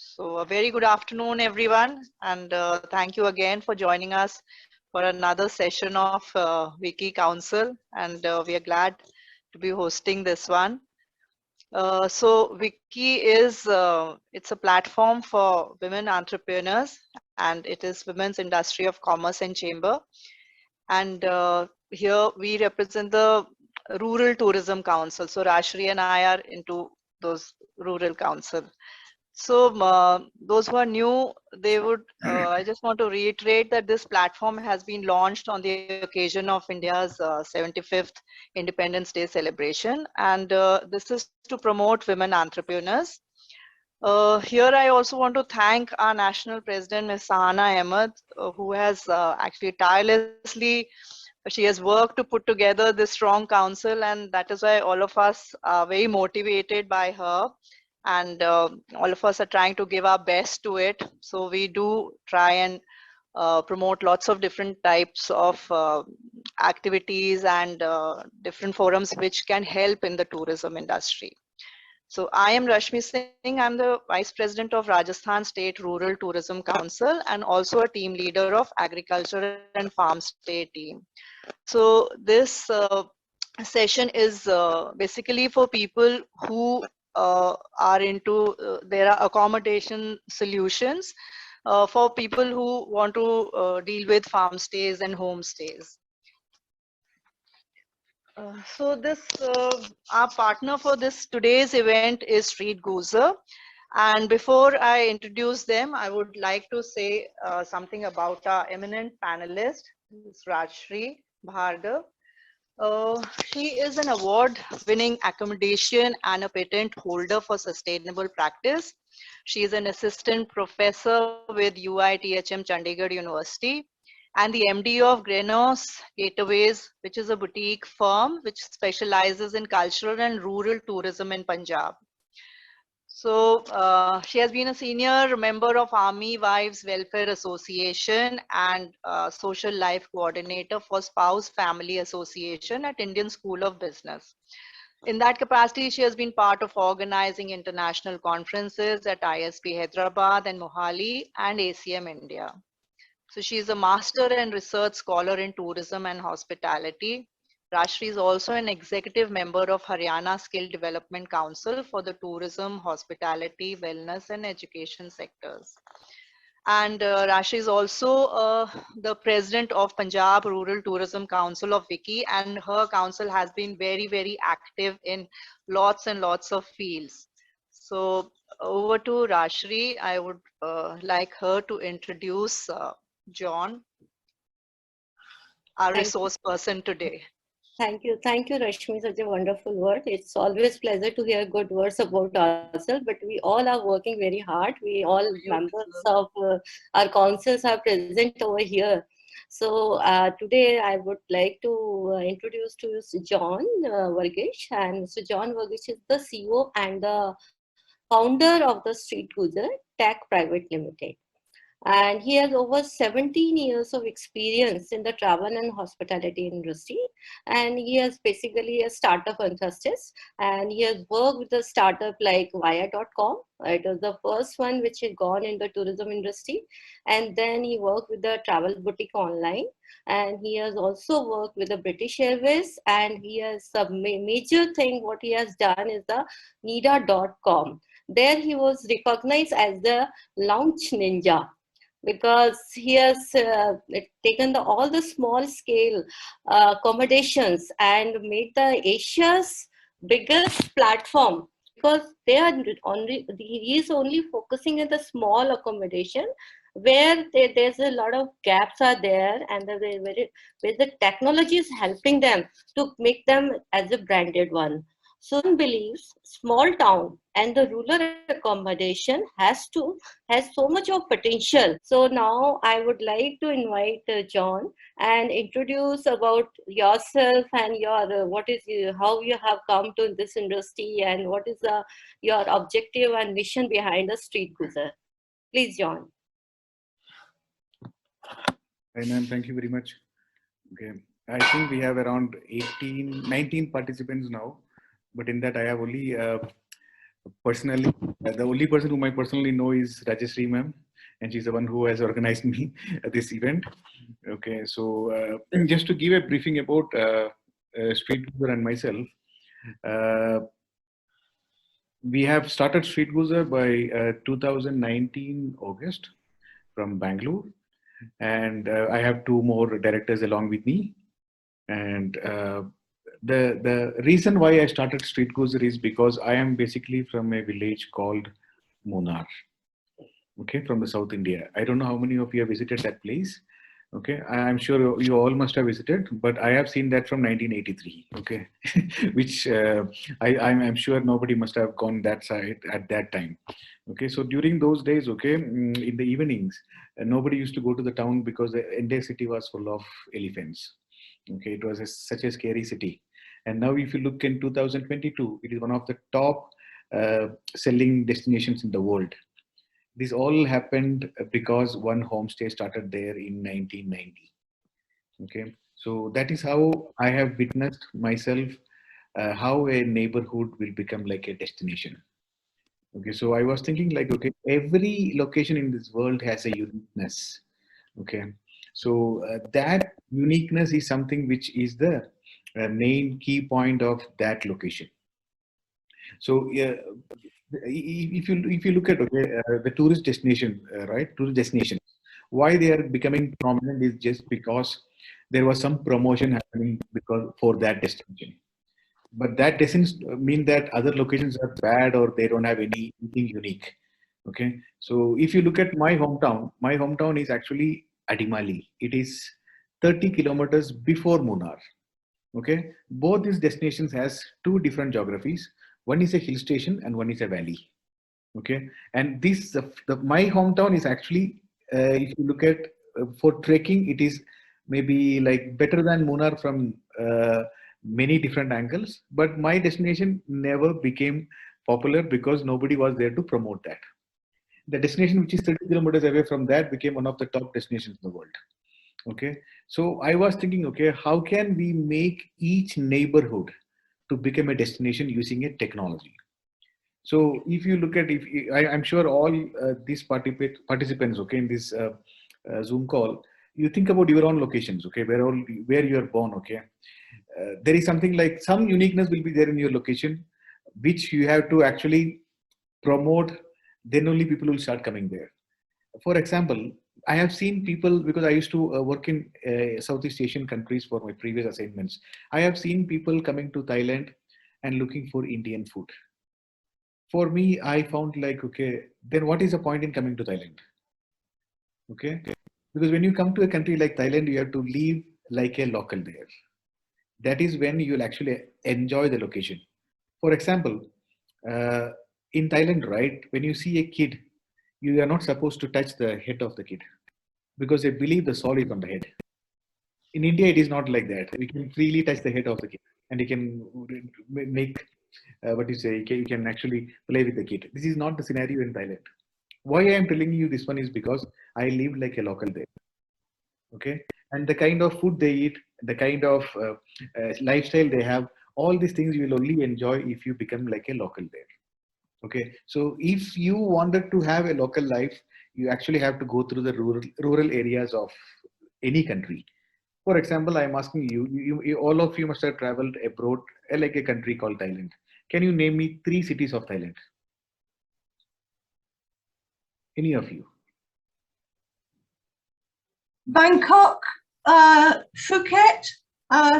So a very good afternoon, everyone, and thank you again for joining us for another session of Wiki Council, and we are glad to be hosting this one. So Wiki is it's a platform for women entrepreneurs, and it is Women's Industry of Commerce and Chamber. And here we represent the Rural Tourism Council. So Rashri and I are into those rural council. So those who are new, they would, I just want to reiterate that this platform has been launched on the occasion of India's 75th Independence Day celebration. And this is to promote women entrepreneurs. Here I also want to thank our national president, Ms. Sahana Ahmed, who has actually tirelessly, she has worked to put together this strong council, and that is why all of us are very motivated by her, and all of us are trying to give our best to it. So we do try and promote lots of different types of activities and different forums which can help in the tourism industry. So I am Rashmi Singh. I'm the Vice President of Rajasthan State Rural Tourism Council and also a team leader of Agriculture and Farm State team. So this session is basically for people who are into there are accommodation solutions for people who want to deal with farm stays and homestays. So this our partner for this today's event is Street Guzer, and before I introduce them, I would like to say something about our eminent panelist, Ms. Rajshri Bhargav. She is an award-winning accommodation and a patent holder for sustainable practice. She is an assistant professor with UITHM Chandigarh University and the MD of Grenos Gateways, which is a boutique firm which specializes in cultural and rural tourism in Punjab. So she has been a senior member of Army Wives Welfare Association and social life coordinator for Spouse Family Association at Indian School of Business. In that capacity, she has been part of organizing international conferences at ISB Hyderabad and Mohali and ACM India. So she is a master and research scholar in tourism and hospitality. Rashri is also an executive member of Haryana Skill Development Council for the tourism, hospitality, wellness, and education sectors. And Rashri is also the president of Punjab Rural Tourism Council of Wiki, and her council has been very, very active in lots and lots of fields. So over to Rashri. I would like her to introduce John, our resource person today. Thank you, Rashmi. Such a wonderful word. It's always pleasure to hear good words about ourselves. But we all are working very hard. We all members of our councils are present over here. So today I would like to introduce to you John Varghese, and so John Varghese is the CEO and the founder of the Street Guzer Tech Private Limited. And he has over 17 years of experience in the travel and hospitality industry, and he has basically a startup enthusiast, and he has worked with a startup like Via.com. It was the first one which had gone in the tourism industry, and then he worked with the travel boutique online, and he has also worked with the British Airways, and he has a major thing what he has done is the Nida.com. There he was recognized as the launch ninja, because he has taken all the small scale accommodations and made the Asia's biggest platform, because they are only, he is only focusing on the small accommodation where there's a lot of gaps are there, and where the technology is helping them to make them as a branded one. So one believes small town and the rural accommodation has so much of potential. So now I would like to invite John and introduce about yourself and your how you have come to this industry, and what is your objective and mission behind the Street Guzer. Please, John. Hi, ma'am. Thank you very much. Okay, I think we have around 19 participants now, but in that I have only Personally, the only person whom I personally know is Rajeshri ma'am, and she's the one who has organized me at this event. Okay, so just to give a briefing about Street Guzer and myself, uh, we have started Street Guzer by 2019 August from Bangalore, and I have two more directors along with me. And the reason why I started Street Guzer is because I am basically from a village called Munnar, okay, from the South India. I don't know how many of you have visited that place. Okay, I'm sure you all must have visited, but I have seen that from 1983. Okay, which I'm sure nobody must have gone that side at that time. Okay, so during those days, okay, in the evenings, nobody used to go to the town because the entire city was full of elephants. Okay, it was such a scary city. And now, if you look in 2022, it is one of the top selling destinations in the world. This all happened because one homestay started there in 1990. Okay, so that is how I have witnessed myself how a neighborhood will become like a destination. Okay, so I was thinking like, okay, every location in this world has a uniqueness. Okay, so that uniqueness is something which is the main key point of that location. So if you look at okay, the tourist destination, right? Tourist destinations, why they are becoming prominent is just because there was some promotion happening because for that destination. But that doesn't mean that other locations are bad or they don't have anything unique. Okay, so if you look at my hometown is actually Adimali. It is 30 kilometers before Munnar. Okay, both these destinations has two different geographies. One is a hill station and one is a valley. Okay, and this my hometown is actually if you look at for trekking, it is maybe like better than Munnar from many different angles. But my destination never became popular because nobody was there to promote that. The destination which is 30 kilometers away from that became one of the top destinations in the world. Okay, so I was thinking, okay, how can we make each neighborhood to become a destination using a technology? So if you look at, I'm sure all these participants, okay, in this Zoom call, you think about your own locations, okay, where you are born, okay. There is something like some uniqueness will be there in your location, which you have to actually promote. Then only people will start coming there. For example, I have seen people because I used to work in Southeast Asian countries for my previous assignments. I have seen people coming to Thailand and looking for Indian food. For me, I found like, okay, then what is the point in coming to Thailand? Okay, because when you come to a country like Thailand, you have to live like a local there. That is when you'll actually enjoy the location. For example, uh, in Thailand, right, when you see a kid, you are not supposed to touch the head of the kid because they believe the soul is on the head. In India, it is not like that. We can freely touch the head of the kid and you can make what you say, you can actually play with the kid. This is not the scenario in Thailand. Why I am telling you this one is because I live like a local there. Okay, and the kind of food they eat, the kind of lifestyle they have, all these things you will only enjoy if you become like a local there. Okay, so if you wanted to have a local life, you actually have to go through the rural areas of any country. For example, I'm asking you, all of you must have traveled abroad, like a country called Thailand. Can you name me 3 cities of Thailand? Any of you? Bangkok, Phuket,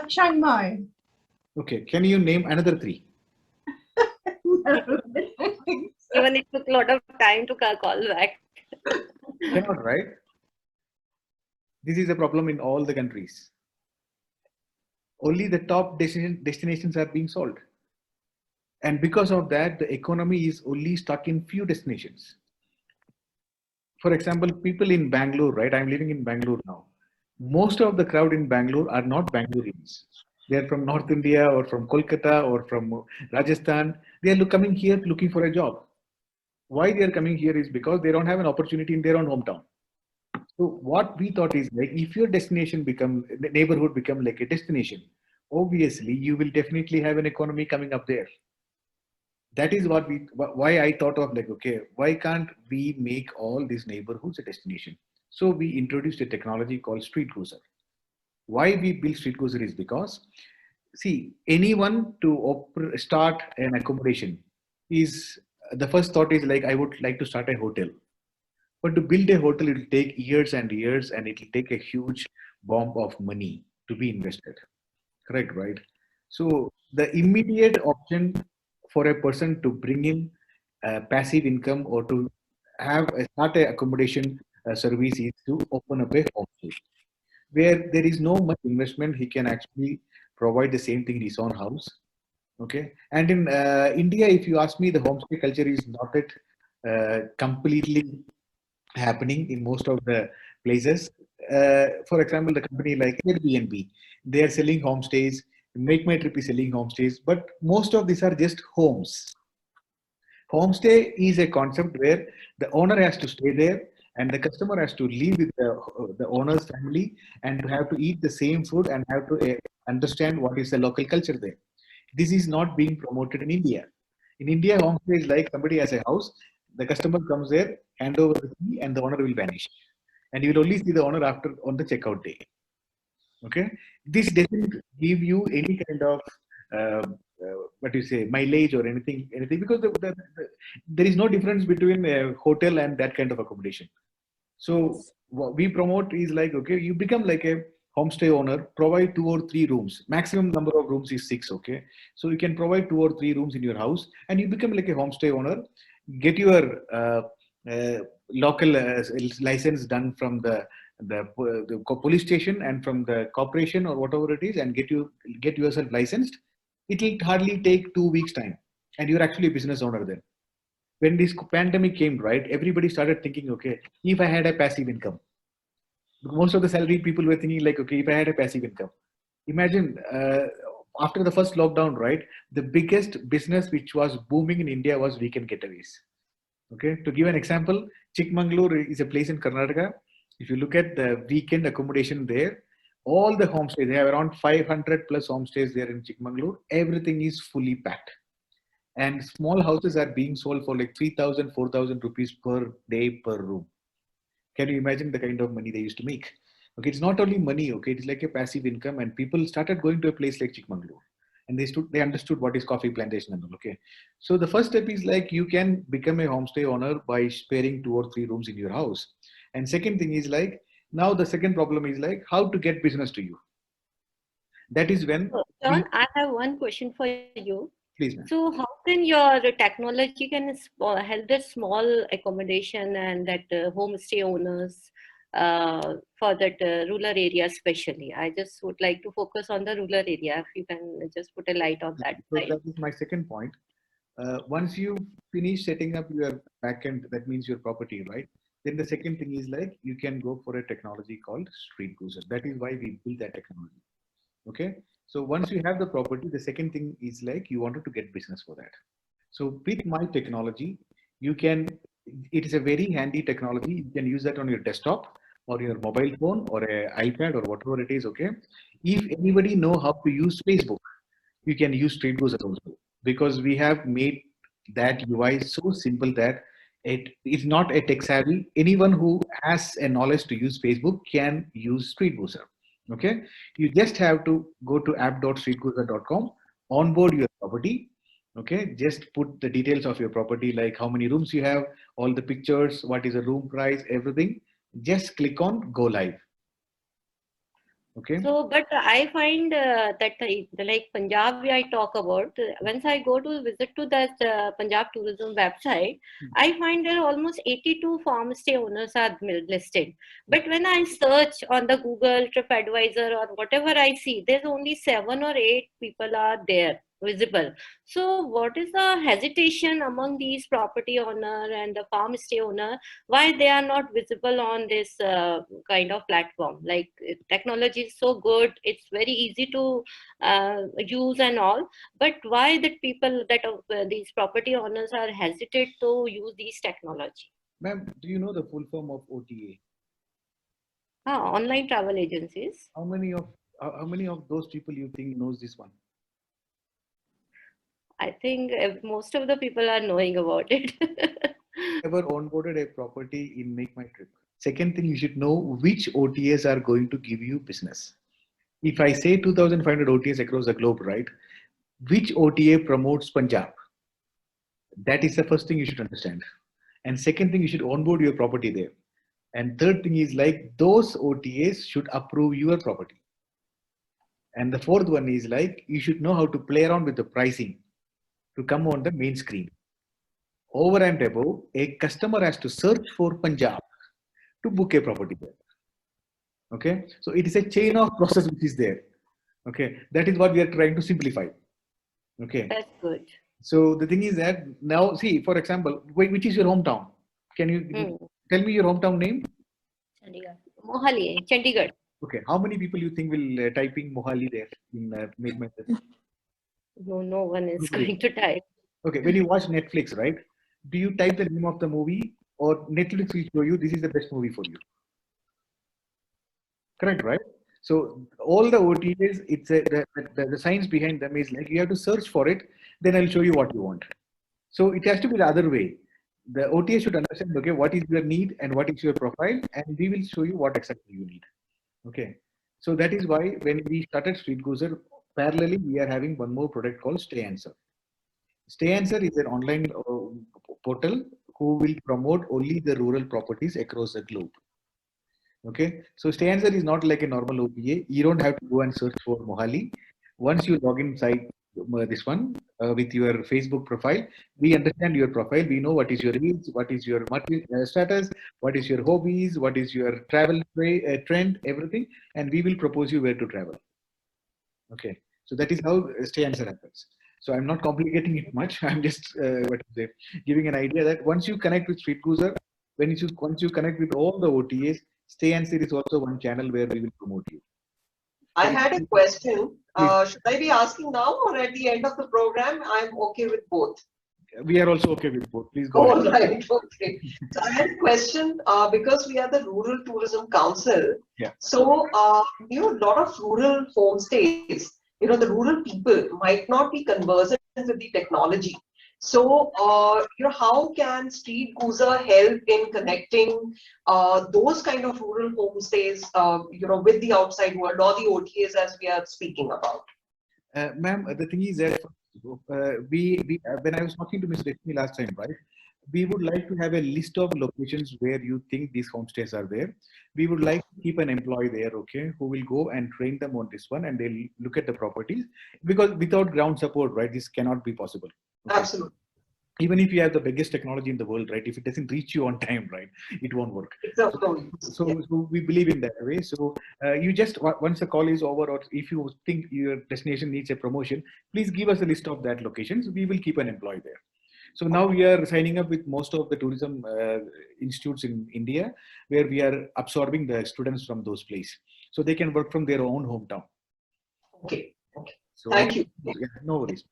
Chiang Mai. Okay, can you name another 3? No. Even it took a lot of time to call back. Cannot, right? This is a problem in all the countries. Only the top destinations are being sold. And because of that, the economy is only stuck in few destinations. For example, people in Bangalore, right? I'm living in Bangalore now. Most of the crowd in Bangalore are not Bangaloreans. They're from North India or from Kolkata or from Rajasthan. They are coming here looking for a job. Why they are coming here is because they don't have an opportunity in their own hometown. So what we thought is like, if your destination the neighborhood become like a destination, obviously you will definitely have an economy coming up there. That is what why I thought of like, okay, why can't we make all these neighborhoods a destination? So we introduced a technology called Street Cruiser. Why we build Street Cruiser is because, see, anyone to start an accommodation is, the first thought is like, I would like to start a hotel. But to build a hotel, it will take years and years, and it will take a huge bomb of money to be invested. Correct, right? So the immediate option for a person to bring in passive income or to have a start a accommodation service is to open up a homestay where there is no much investment. He can actually provide the same thing in his own house. Okay, and in India, if you ask me, the homestay culture is not yet completely happening in most of the places. For example, the company like Airbnb, they are selling homestays. Make My Trip is selling homestays, but most of these are just homes. Homestay is a concept where the owner has to stay there and the customer has to live with the owner's family and to have to eat the same food and have to understand what is the local culture there. This is not being promoted in India. In India, homestay is like somebody has a house, the customer comes there, hand over the key, and the owner will vanish. And you will only see the owner after on the checkout day. Okay, this doesn't give you any kind of uh, what you say mileage or anything because there is no difference between a hotel and that kind of accommodation. So what we promote is like, okay, you become like a homestay owner, provide 2 or 3 rooms. Maximum number of rooms is 6. Okay, so you can provide 2 or 3 rooms in your house, and you become like a homestay owner. Get your local license done from the police station and from the corporation or whatever it is, and get yourself licensed. It will hardly take 2 weeks time, and you're actually a business owner then. When this pandemic came, right, everybody started thinking, okay, if I had a passive income, most of the salaried people were thinking like, okay, if I had a passive income, imagine after the first lockdown, right, the biggest business which was booming in India was weekend getaways. Okay, to give an example, Chikmagalur is a place in Karnataka. If you look at the weekend accommodation there, all the homestays, they have around 500 plus homestays there in Chikmagalur. Everything is fully packed. And small houses are being sold for like 3,000, 4,000 rupees per day per room. Can you imagine the kind of money they used to make? Okay, it's not only money, okay, it's like a passive income, and people started going to a place like Chikmagalur, and they understood what is coffee plantation and all. Okay, so the first step is like you can become a homestay owner by sparing 2 or 3 rooms in your house. And second thing is like, now the second problem is like how to get business to you. That is when So, John, I have one question for you. please, ma'am. So, how can your technology can help the small accommodation and that homestay owners for that rural area, especially? I just would like to focus on the rural area. If you can just put a light on that So side. that is my second point. Once you finish setting up your backend, that means your property, right? Then the second thing is like you can go for a technology called Street Cruiser. That is why we built that technology. Okay. So once you have the property, the second thing is like you wanted to get business for that. So with my technology, you can, it is a very handy technology. You can use that on your desktop or your mobile phone or a iPad or whatever it is. Okay. If anybody know how to use Facebook, you can use Street Cruiser also, because we have made that UI so simple that it is not a tech savvy. Anyone who has a knowledge to use Facebook can use Street Cruiser. Okay, you just have to go to app.streetcruiser.com, onboard your property. Okay, just put the details of your property, like how many rooms you have, all the pictures, what is the room price, everything. Just click on go live. Okay. So, but I find that like Punjab, I talk about, once I go to visit to that Punjab tourism website, I find there are almost 82 farm stay owners are listed. But when I search on the Google TripAdvisor or whatever I see, there's only 7 or 8 people are there visible. So, what is the hesitation among these property owner and the farm stay owner? Why they are not visible on this kind of platform? Like technology is so good, it's very easy to use and all, but why that people that these property owners are hesitate to use these technology? Ma'am, do you know the full form of OTA? Online travel agencies. How many of those people you think knows this one? I think most of the people are knowing about it. Ever onboarded a property in Make My Trip? Second thing, you should know which OTAs are going to give you business. If I say 2,500 OTAs across the globe, right? Which OTA promotes Punjab? That is the first thing you should understand. And second thing, you should onboard your property there. And third thing is like those OTAs should approve your property. And the fourth one is like you should know how to play around with the pricing to come on the main screen. Over and above, a customer has to search for Punjab to book a property there. Okay, so it is a chain of process which is there. Okay, that is what we are trying to simplify. Okay, That's good. so the thing is that now, see, for example, which is your hometown? Can you tell me your hometown name? Mohali, Chandigarh. Okay, how many people you think will typing Mohali there in Make My Trip? No, no one is Okay. going to type. Okay, when you watch Netflix, right? Do you type the name of the movie, or Netflix will show you this is the best movie for you? Correct, right? So all the OTAs, it's the science behind them is like you have to search for it, then I'll show you what you want. So it has to be the other way. The OTA should understand, okay, what is your need and what is your profile, and we will show you what exactly you need. Okay. So that is why when we started StreetGuzer, parallelly we are having one more product called Stay Answer. Stay Answer is an online portal who will promote only the rural properties across the globe. Okay, so Stay Answer is not like a normal OTA. You don't have to go and search for Mohali. Once you log inside this one with your Facebook profile, we understand your profile. We know what is your needs, what is your status, what is your hobbies, what is your travel trend, everything, and we will propose you where to travel. Okay, so that is how Stay Answer happens. So I'm not complicating it much. I'm just giving an idea that once you connect with StreetGuzer, once you connect with all the OTAs, Stay Answer is also one channel where we will promote you. I had a question. Should I be asking now or at the end of the program? I'm okay with both. We are also okay with both. Please go All ahead. right, okay. So I had a question because we are the Rural Tourism Council. Yeah. So, a lot of rural homestays, the rural people might not be conversant with the technology. So, how can StreetGuzer help in connecting those kind of rural homestays, with the outside world or the OTAs as we are speaking about? Ma'am, the thing is that when I was talking to Ms. Rashmi last time, right, we would like to have a list of locations where you think these homestays are there. We would like to keep an employee there, okay, who will go and train them on this one, and they'll look at the properties, because without ground support, right, this cannot be possible. Okay? Absolutely. Even if you have the biggest technology in the world, right, if it doesn't reach you on time, right, it won't work. So we believe in that way. So you just, once the call is over, or if you think your destination needs a promotion, please give us a list of that locations. We will keep an employee there. So now we are signing up with most of the tourism institutes in India, where we are absorbing the students from those places, so they can work from their own hometown. Okay. Okay. So, Thank you. Yeah, no worries.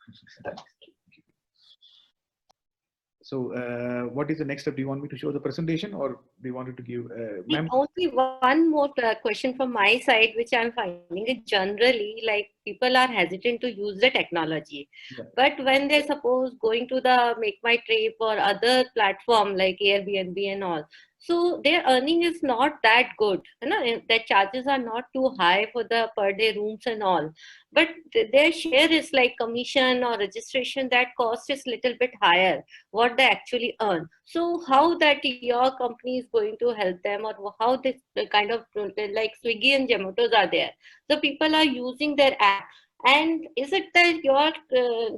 So what is the next step? Do you want me to show the presentation, or do you want it to give? Ma'am? Only one more question from my side, which I'm finding it generally, like people are hesitant to use the technology. Yeah. But when they're suppose going to the Make My Trip or other platform like Airbnb and all, so their earning is not that good. Their charges are not too high for the per day rooms and all. But their share is like commission or registration, that cost is little bit higher what they actually earn. So how that your company is going to help them, or how this kind of like Swiggy and Zomatos are there. So people are using their app. And is it that your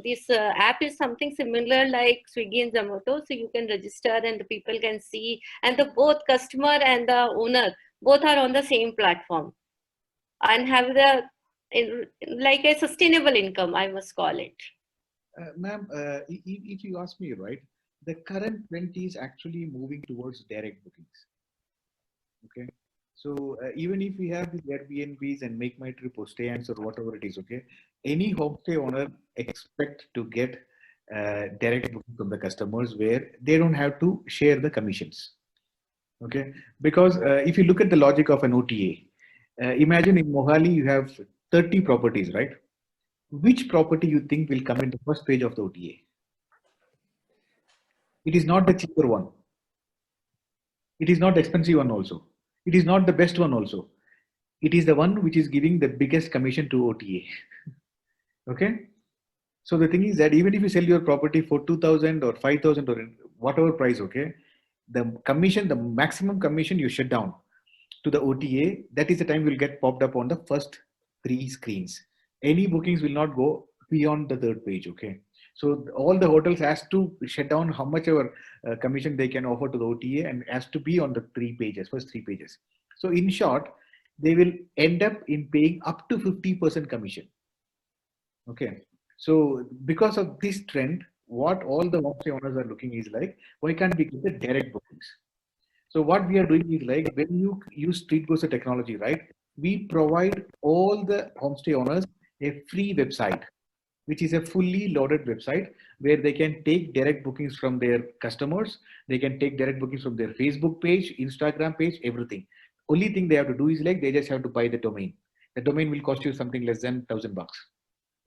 this app is something similar like Swiggy and Zomato, so you can register and the people can see, and the both customer and the owner both are on the same platform and have the like a sustainable income, I must call it. Ma'am, if you ask me, right, the current trend is actually moving towards direct bookings. Okay. So even if we have the Airbnbs and Make My Trip or Stay Answer or whatever it is, okay, any homestay owner expect to get direct booking from the customers where they don't have to share the commissions. Okay, because if you look at the logic of an OTA, imagine in Mohali you have 30 properties, right? which property you think will come in the first page of the OTA? It is not the cheaper one. It is not the expensive one also. It is not the best one also. It is the one which is giving the biggest commission to OTA. Okay. So the thing is that even if you sell your property for 2,000 or 5,000 or whatever price, okay, the commission, the maximum commission you shut down to the OTA, that is the time will get popped up on the first 3 screens. Any bookings will not go beyond the 3rd page. Okay. So all the hotels has to shut down how much ever commission they can offer to the OTA and has to be on the 3 pages, first 3 pages. So in short, they will end up in paying up to 50% commission. Okay. So because of this trend, what all the homestay owners are looking is like, why can't we get the direct bookings? So what we are doing is like, when you use StreetGozer technology, right? We provide all the homestay owners a free website, which is a fully loaded website where they can take direct bookings from their customers. They can take direct bookings from their Facebook page, Instagram page, everything. Only thing they have to do is like, they just have to buy the domain. The domain will cost you something less than $1,000.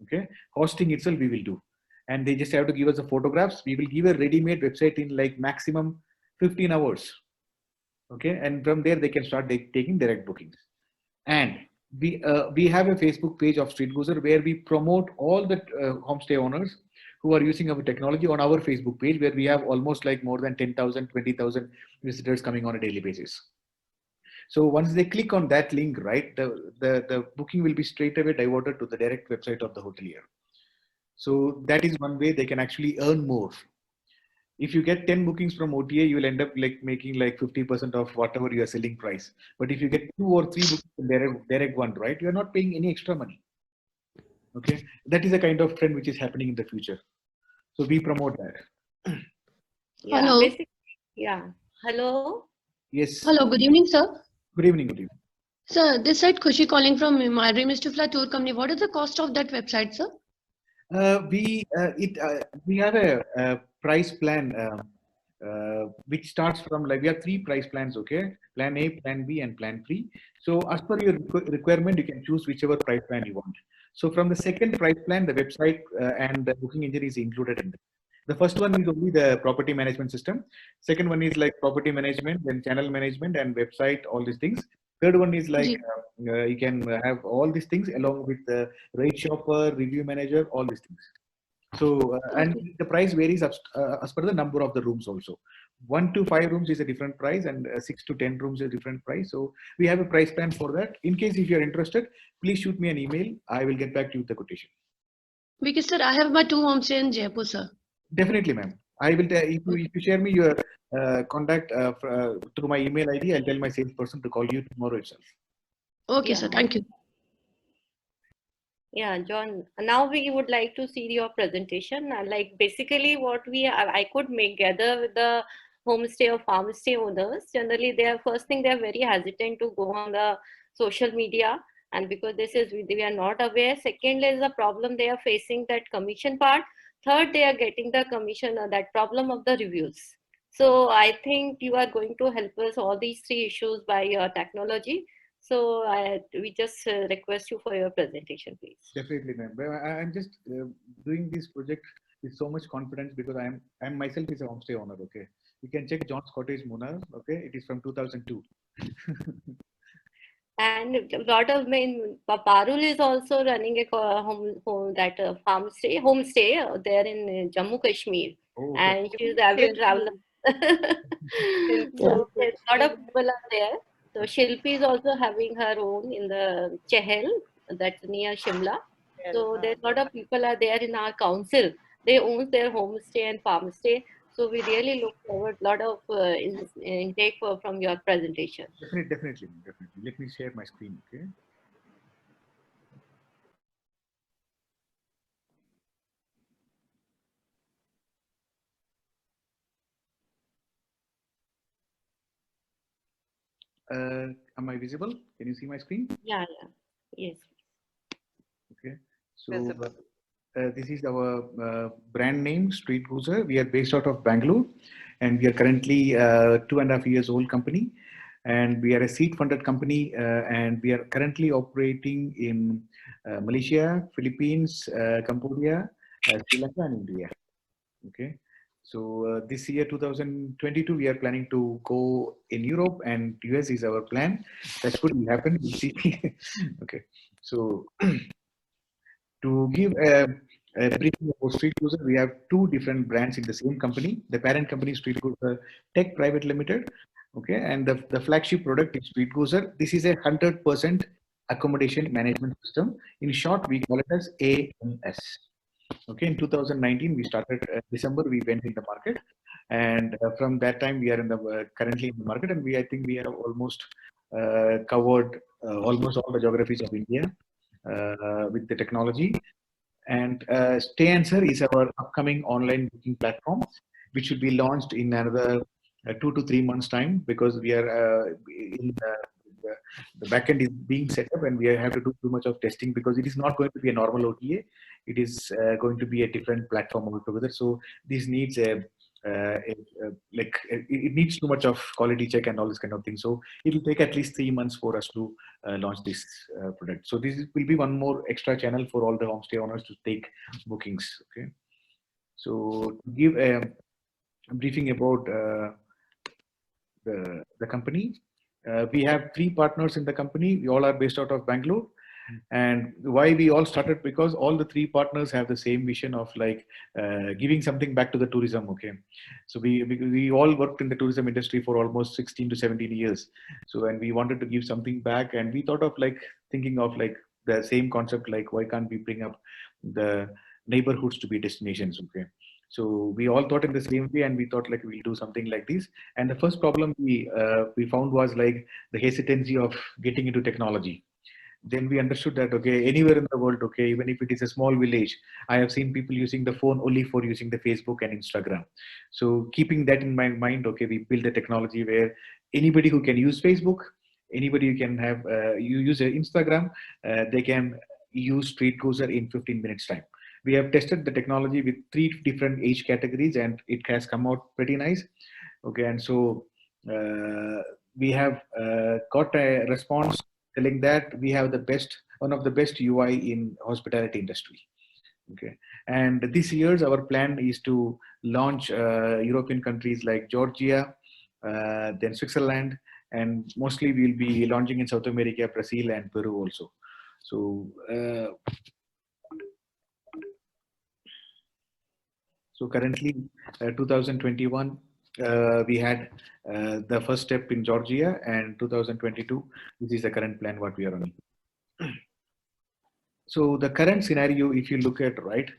Okay. Hosting itself we will do. And they just have to give us the photographs. We will give a ready-made website in like maximum 15 hours. Okay. And from there they can start taking direct bookings. And we have a Facebook page of StreetGozer where we promote all the homestay owners who are using our technology on our Facebook page, where we have almost like more than 10,000, 20,000 visitors coming on a daily basis. So once they click on that link, right, the booking will be straight away diverted to the direct website of the hotelier. So that is one way they can actually earn more. If you get 10 bookings from OTA, you will end up like making like 50% of whatever your selling price. But if you get 2 or 3 bookings from direct one, right, you are not paying any extra money. Okay, that is a kind of trend which is happening in the future. So we promote that. Yeah, Hello. basically, yeah. Hello. Yes. Hello, good evening, sir. Good evening. Good evening. Sir, this side Khushi calling from My Dream is to Fly Tour Company. What is the cost of that website, sir? We have a price plan which starts from, like, we have 3 price plans. Okay, plan A, plan B, and plan 3. So as per your requirement, you can choose whichever price plan you want. So from the second price plan, the website and the booking engine is included in it. The first one is only the property management system. Second one is like property management, then channel management and website, all these things. Third one is like you can have all these things along with the rate shopper, review manager, all these things. So and the price varies as per the number of the rooms also. 1 to 5 rooms is a different price, and 6 to 10 rooms is a different price. So we have a price plan for that. In case if you are interested, please shoot me an email. I will get back to you with the quotation. Because sir, I have my 2 homestay in Jaipur, sir. Definitely, ma'am. I will if you share me your contact through my email ID, I'll tell my salesperson to call you tomorrow itself. Okay, Yeah. sir. Thank you. Yeah, John. Now we would like to see your presentation. Like basically, what I could make gather with the homestay or farmstay owners. Generally, first thing, they are very hesitant to go on the social media, and because we are not aware. Second is the problem they are facing, that commission part. Third, they are getting the commission, that problem of the reviews. So I think you are going to help us all these 3 issues by your technology. So we just request you for your presentation, please. Definitely, ma'am. I'm just doing this project with so much confidence because I'm myself is a homestay owner. Okay, you can check John's Cottage, Munnar. Okay, it is from 2002. And a lot of Parul is also running a homestay there in Jammu Kashmir, Oh, and she's an avid traveler. So a lot of people are there. So Shilpi is also having her own in the Chehel, that's near Shimla. So there's a lot of people are there in our council. They own their homestay and farmstay. So we really look forward a lot of intake from your presentation. Definitely. Let me share my screen. Okay. Am I visible? Can you see my screen? Yeah. Yes. Okay. So this is our brand name, StreetGozer. We are based out of Bangalore, and we are currently 2.5 years old company, and we are a seed funded company, and we are currently operating in Malaysia, Philippines, Cambodia, Sri Lanka, and India. Okay. So this year, 2022, we are planning to go in Europe, and US is our plan. That could happen. We'll see. Okay. So to give a briefing about Street Cruiser, we have two different brands in the same company. The parent company is Street Cruiser Tech Private Limited. Okay, and the flagship product is Street Cruiser. This is a 100% accommodation management system. In short, we call it as AMS. Okay, in 2019 we started. December we went in the market, and from that time we are in the currently in the market, and I think we have almost covered almost all the geographies of India with the technology. And Stay Answer is our upcoming online booking platform, which will be launched in another 2 to 3 months time, because we are in the backend is being set up, and we have to do too much of testing, because it is not going to be a normal OTA. It is going to be a different platform altogether. So this needs it needs too much of quality check and all this kind of thing. So it will take at least 3 months for us to launch this product. So this will be one more extra channel for all the homestay owners to take bookings. Okay. So to give a briefing about the company. We have 3 partners in the company. We all are based out of Bangalore. And why we all started, because all the 3 partners have the same vision of giving something back to the tourism. Okay, so we all worked in the tourism industry for almost 16 to 17 years. So and we wanted to give something back, and we thought of thinking of the same concept, why can't we bring up the neighborhoods to be destinations. Okay, so we all thought in the same way, and we thought we'll do something like this. And the first problem we found was the hesitancy of getting into technology. Then we understood that, okay, anywhere in the world, okay, even if it is a small village, I have seen people using the phone only for using the Facebook and Instagram. So keeping that in my mind, okay, we build a technology where anybody who can use Facebook, anybody who can have, you use Instagram, they can use Street Cruiser in 15 minutes time. We have tested the technology with 3 different age categories, and it has come out pretty nice. Okay, and so we have got a response telling that we have one of the best UI in hospitality industry. Okay, and this year's our plan is to launch European countries like Georgia, then Switzerland, and mostly we'll be launching in South America, Brazil, and Peru also. So. So currently, 2021, we had the first step in Georgia, and 2022, this is the current plan what we are running. So the current scenario, if you look at, right,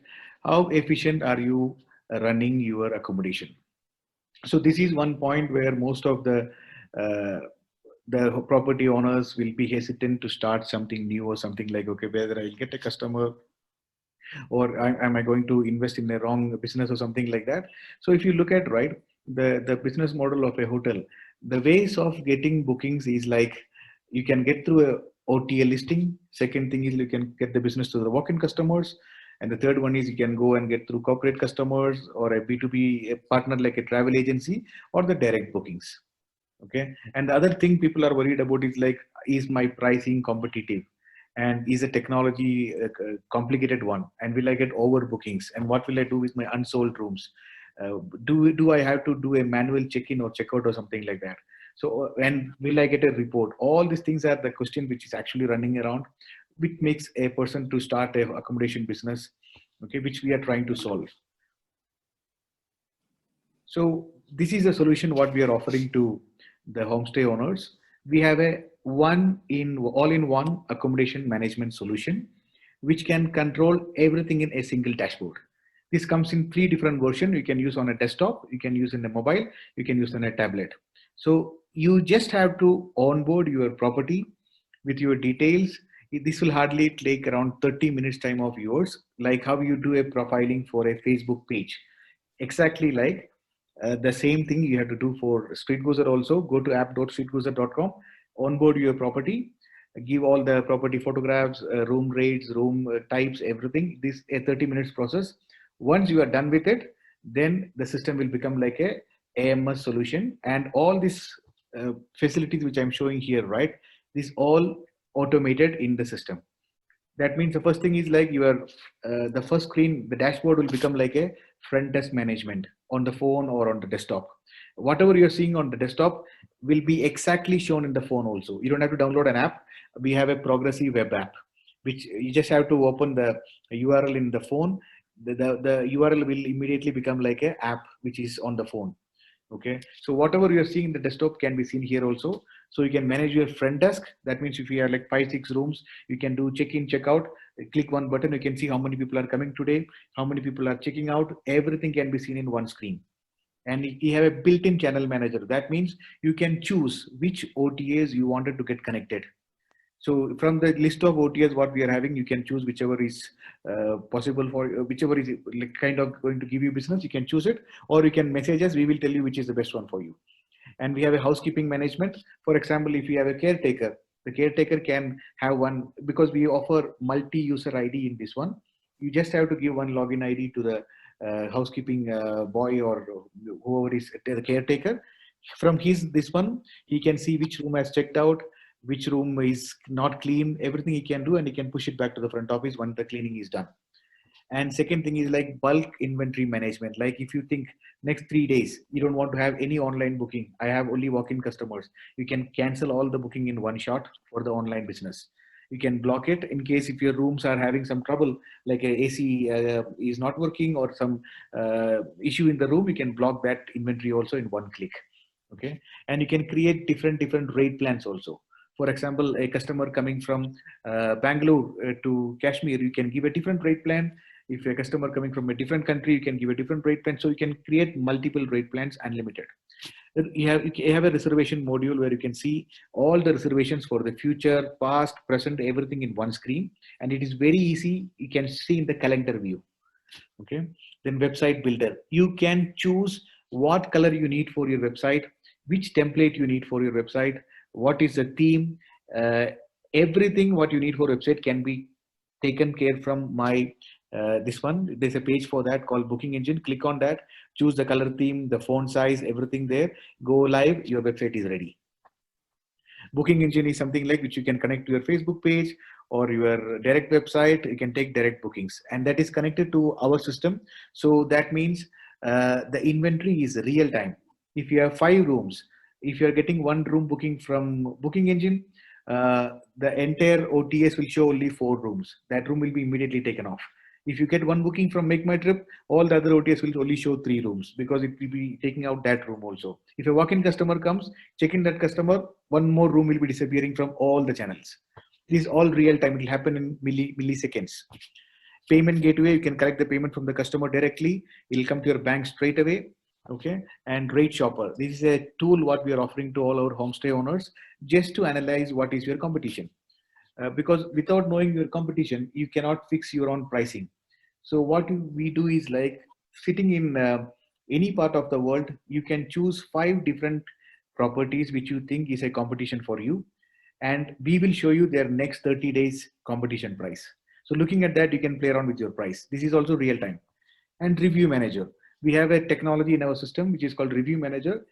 how efficient are you running your accommodation? So this is one point where most of the property owners will be hesitant to start something new, or something like, okay, whether I'll get a customer, or am I going to invest in the wrong business or something like that. So if you look at, right, the business model of a hotel, the ways of getting bookings is you can get through a OTA listing. Second thing is you can get the business to the walk-in customers. And the third one is you can go and get through corporate customers, or a B2B partner like a travel agency, or the direct bookings. Okay. And the other thing people are worried about is my pricing competitive? And is the technology a complicated one? And will I get overbookings? And what will I do with my unsold rooms? Do I have to do a manual check-in or check-out or something like that? So, and will I get a report? All these things are the question which is actually running around, which makes a person to start a accommodation business, okay, which we are trying to solve. So this is a solution what we are offering to the homestay owners. We have a all-in-one accommodation management solution, which can control everything in a single dashboard. This comes in 3 different versions. You can use on a desktop, you can use in a mobile, you can use on a tablet. So you just have to onboard your property with your details. This will hardly take around 30 minutes time of yours, like how you do a profiling for a Facebook page. Exactly like the same thing you have to do for Street Cruiser also. Go to app.streetcruiser.com, onboard your property, give all the property photographs, room rates, room types, everything. This is a 30 minutes process. Once you are done with it, then the system will become like a AMS solution, and all these facilities which I'm showing here, right, this all automated in the system. That means the first thing is like your the first screen, the dashboard will become like a front desk management on the phone or on the desktop. Whatever you're seeing on the desktop will be exactly shown in the phone also. You don't have to download an app. We have a progressive web app, which you just have to open the URL in the phone. The URL will immediately become like a app which is on the phone. Okay, so whatever you're seeing in the desktop can be seen here also. So you can manage your front desk. That means if you have like 5-6 rooms, you can do check-in, check-out. Click one button, you can see how many people are coming today, how many people are checking out. Everything can be seen in one screen. And you have a built-in channel manager. That means you can choose which OTAs you wanted to get connected. So from the list of OTAs what we are having, you can choose whichever is possible for whichever is like kind of going to give you business. You can choose it, or you can message us. We will tell you which is the best one for you. And we have a housekeeping management. For example, if you have a caretaker, the caretaker can have one, because we offer multi-user ID in this one. You just have to give one login ID to the housekeeping boy or whoever is the caretaker. From this one, he can see which room has checked out, which room is not clean, everything he can do, and he can push it back to the front office when the cleaning is done. And second thing is like bulk inventory management. Like if you think next 3 days, you don't want to have any online booking, I have only walk-in customers, you can cancel all the booking in one shot for the online business. You can block it in case if your rooms are having some trouble, like a AC is not working or some issue in the room, you can block that inventory also in one click. Okay, and you can create different rate plans also. For example, a customer coming from Bangalore to Kashmir, you can give a different rate plan. If a customer coming from a different country, you can give a different rate plan. So you can create multiple rate plans unlimited. You have a reservation module where you can see all the reservations for the future, past, present, everything in one screen. And it is very easy. You can see in the calendar view. Okay. Then website builder. You can choose what color you need for your website, which template you need for your website, what is the theme, everything what you need for website can be taken care from my this one. There's a page for that called Booking Engine. Click on that, choose the color theme, the font size, everything there. Go live, your website is ready. Booking Engine is something like which you can connect to your Facebook page or your direct website. You can take direct bookings, and that is connected to our system. So that means the inventory is real time. If you have 5 rooms, if you're getting one room booking from Booking Engine, the entire OTS will show only 4 rooms. That room will be immediately taken off. If you get one booking from Make My Trip, all the other OTS will only show 3 rooms because it will be taking out that room also. If a walk-in customer comes, check in that customer, one more room will be disappearing from all the channels. This is all real time. It will happen in milliseconds. Payment gateway, you can collect the payment from the customer directly. It will come to your bank straight away. Okay, and Rate Shopper. This is a tool what we are offering to all our homestay owners just to analyze what is your competition. Because without knowing your competition, you cannot fix your own pricing. So what we do is like sitting in any part of the world, you can choose 5 different properties which you think is a competition for you, and we will show you their next 30 days competition price. So looking at that, you can play around with your price. This is also real time. And Review Manager. We have a technology in our system which is called Review Manager.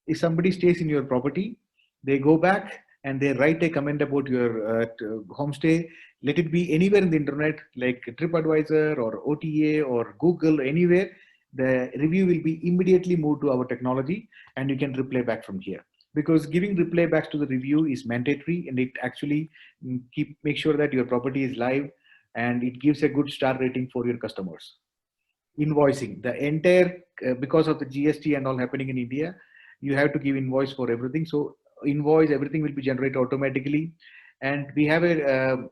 If somebody stays in your property, they go back and they write a comment about your homestay. Let it be anywhere in the internet like TripAdvisor or OTA or Google, anywhere. The review will be immediately moved to our technology and you can reply back from here. Because giving reply back to the review is mandatory, and it actually make sure that your property is live, and it gives a good star rating for your customers. Invoicing, the entire because of the GST and all happening in India, you have to give invoice for everything. So invoice, everything will be generated automatically. And we have a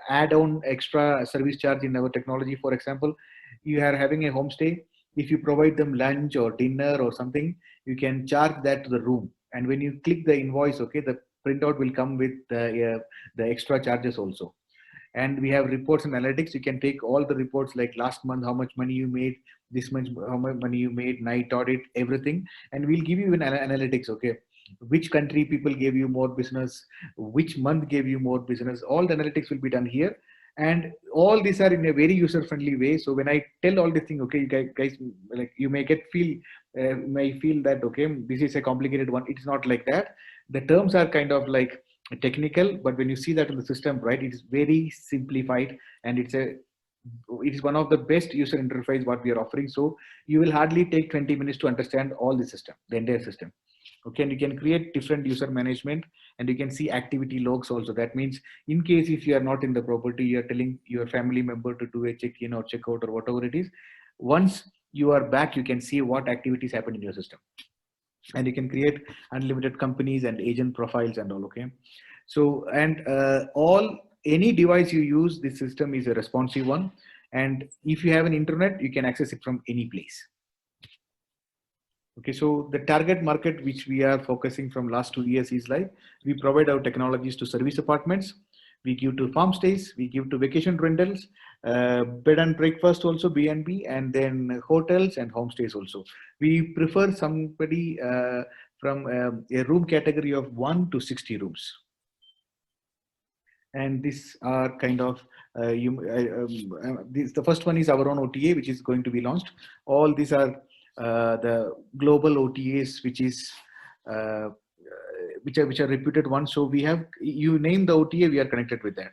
add-on extra service charge in our technology. For example, you are having a homestay. If you provide them lunch or dinner or something, you can charge that to the room. And when you click the invoice, okay, the printout will come with the extra charges also. And we have reports and analytics. You can take all the reports like last month, how much money you made, this month, how much money you made, night audit, everything. And we'll give you an analytics, okay? Which country people gave you more business, which month gave you more business. All the analytics will be done here. And all these are in a very user-friendly way. So when I tell all this thing, okay, you guys like you may may feel that, okay, this is a complicated one. It's not like that. The terms are kind of like technical, but when you see that in the system, right, it is very simplified, and it is one of the best user interface what we are offering. So you will hardly take 20 minutes to understand all the system, the entire system. Okay, and you can create different user management, and you can see activity logs also. That means in case if you are not in the property, you are telling your family member to do a check-in or check-out or whatever it is. Once you are back, you can see what activities happen in your system, and you can create unlimited companies and agent profiles and all. Okay, so and any device you use, this system is a responsive one, and if you have an internet, you can access it from any place. Okay, so the target market which we are focusing from last 2 years is like, we provide our technologies to service apartments, we give to farm stays, we give to vacation rentals, bed and breakfast also, B&B, and then hotels and homestays also. We prefer somebody from a room category of 1 to 60 rooms. And these are kind of the first one is our own OTA, which is going to be launched. All these are the global OTAs, which are reputed ones. So we have, you name the OTA, we are connected with that.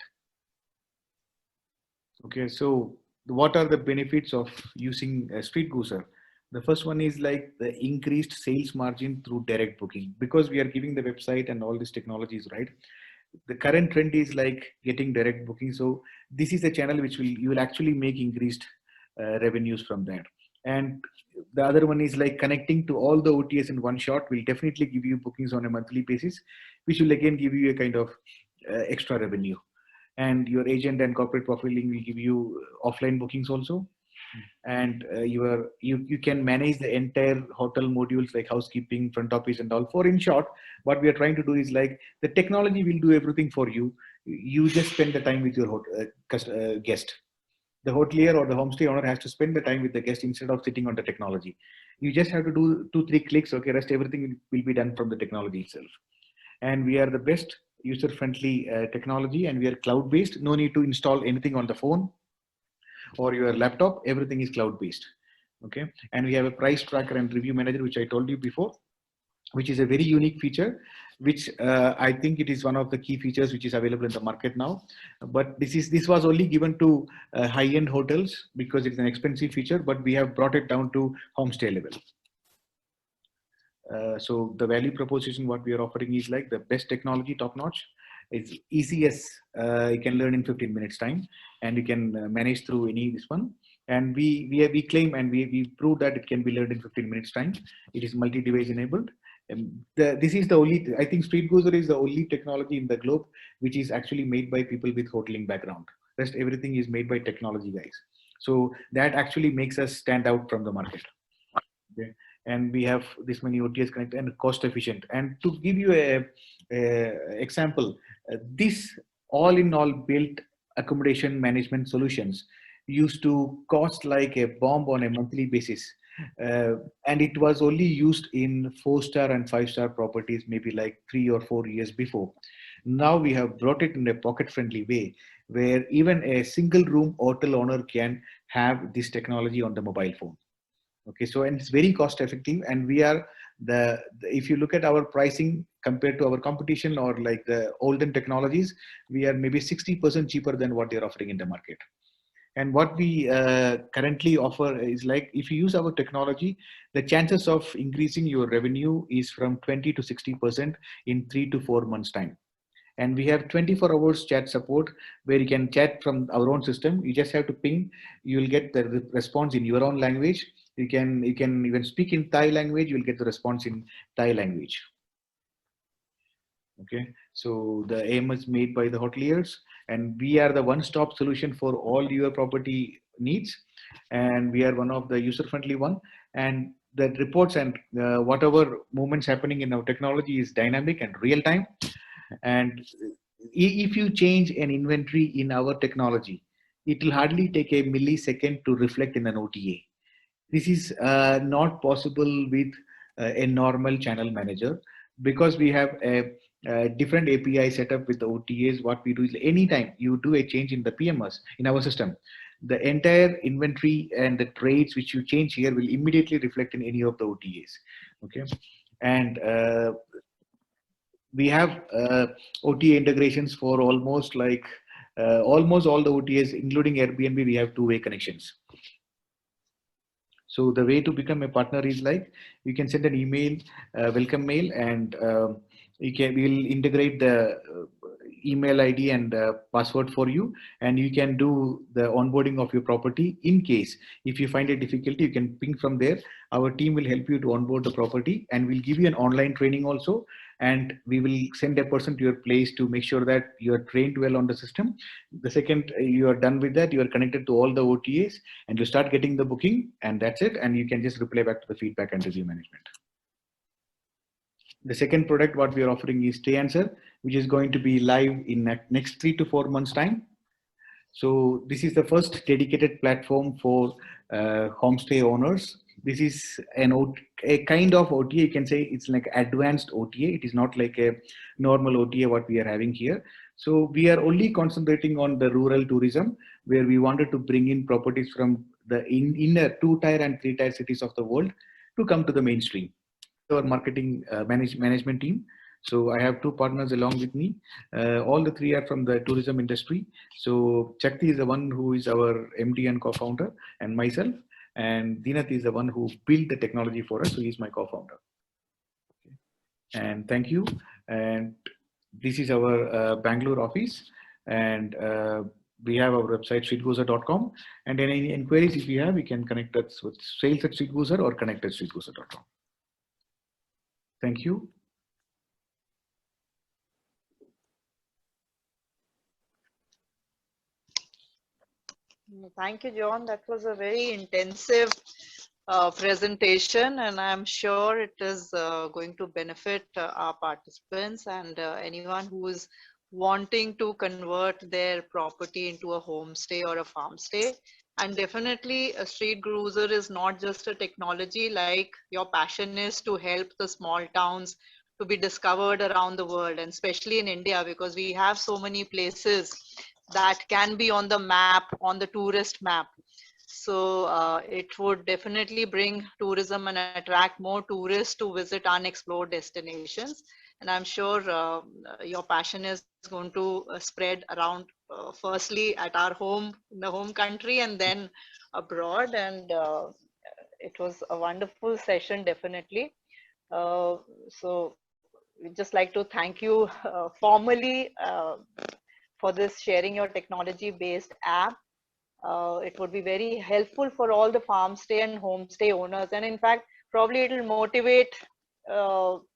Okay, so what are the benefits of using StreetGooser? The first one is like the increased sales margin through direct booking, because we are giving the website and all these technologies, right? The current trend is like getting direct booking. So this is a channel which you will actually make increased revenues from that. And the other one is like connecting to all the OTAs in one shot will definitely give you bookings on a monthly basis, which will again give you a kind of extra revenue. And your agent and corporate profiling will give you offline bookings also. And you can manage the entire hotel modules like housekeeping, front office and all. For in short, what we are trying to do is like the technology will do everything for you. You just spend the time with your guest. The hotelier or the homestay owner has to spend the time with the guest instead of sitting on the technology. You just have to do 2-3 clicks. Okay, rest everything will be done from the technology itself. And we are the best user-friendly technology, and we are cloud-based. No need to install anything on the phone or your laptop. Everything is cloud-based. Okay, and we have a price tracker and review manager, which I told you before, which is a very unique feature, which I think it is one of the key features which is available in the market now. But this was only given to high-end hotels because it's an expensive feature, but we have brought it down to homestay level. So the value proposition what we are offering is like the best technology, top notch. It's easy as you can learn in 15 minutes time, and you can manage through any this one. And we claim and we prove that it can be learned in 15 minutes time. It is multi-device enabled. This is the only, I think StreetGooser is the only technology in the globe which is actually made by people with hoteling background. Rest everything is made by technology guys. So that actually makes us stand out from the market. Okay. And we have this many OTAs connected and cost efficient. And to give you a example, this all in all built accommodation management solutions used to cost like a bomb on a monthly basis. And it was only used in 4-star and 5-star properties, maybe like 3 or 4 years before. Now we have brought it in a pocket-friendly way, where even a single room hotel owner can have this technology on the mobile phone. Okay, so and it's very cost effective, and we are if you look at our pricing compared to our competition or like the olden technologies, we are maybe 60% cheaper than what they're offering in the market. And what we currently offer is like, if you use our technology, the chances of increasing your revenue is from 20 to 60% in 3 to 4 months time. And we have 24 hours chat support where you can chat from our own system. You just have to ping, you will get the response in your own language. You can even speak in Thai language, you will get the response in Thai language. Okay, so the aim is made by the hoteliers, and we are the one-stop solution for all your property needs, and we are one of the user-friendly one. And the reports and whatever movements happening in our technology is dynamic and real-time. And if you change an inventory in our technology, it will hardly take a millisecond to reflect in an OTA. This is not possible with a normal channel manager, because we have a different API setup with the OTAs. What we do is anytime you do a change in the PMS in our system, the entire inventory and the trades which you change here will immediately reflect in any of the OTAs. Okay, and we have OTA integrations for almost like almost all the OTAs, including Airbnb. We have two-way connections. So the way to become a partner is like you can send an email, welcome mail, and we'll integrate the email ID and password for you, and you can do the onboarding of your property. In case if you find a difficulty, you can ping from there. Our team will help you to onboard the property, and we'll give you an online training also. And we will send a person to your place to make sure that you are trained well on the system. The second you are done with that, you are connected to all the OTAs, and you start getting the booking, and that's it. And you can just reply back to the feedback and review management. The second product what we are offering is Stay Answer, which is going to be live in next 3 to 4 months time. So this is the first dedicated platform for homestay owners. This is a kind of OTA. You can say it's like advanced OTA. It is not like a normal OTA what we are having here. So we are only concentrating on the rural tourism, where we wanted to bring in properties from the inner 2-tier and 3-tier cities of the world to come to the mainstream. Our marketing management team. So I have two partners along with me. All the three are from the tourism industry. So Chakti is the one who is our MD and co-founder, and myself. And Dinath is the one who built the technology for us. So he's my co-founder. And thank you. And this is our Bangalore office. And we have our website, streetgooser.com. And any inquiries if you have, you can connect us with sales@streetgooser or connect@streetgooser.com. Thank you. Thank you, John. That was a very intensive presentation, and I'm sure it is going to benefit our participants and anyone who is wanting to convert their property into a homestay or a farm stay. And definitely a Street Cruiser is not just a technology, like your passion is to help the small towns to be discovered around the world, and especially in India, because we have so many places that can be on the map, on the tourist map. So it would definitely bring tourism and attract more tourists to visit unexplored destinations. And I'm sure your passion is going to spread around, firstly at our home, in the home country, and then abroad. And it was a wonderful session, definitely. So we'd just like to thank you formally for this sharing your technology based app. It would be very helpful for all the farm stay and homestay owners. And in fact, probably it will motivate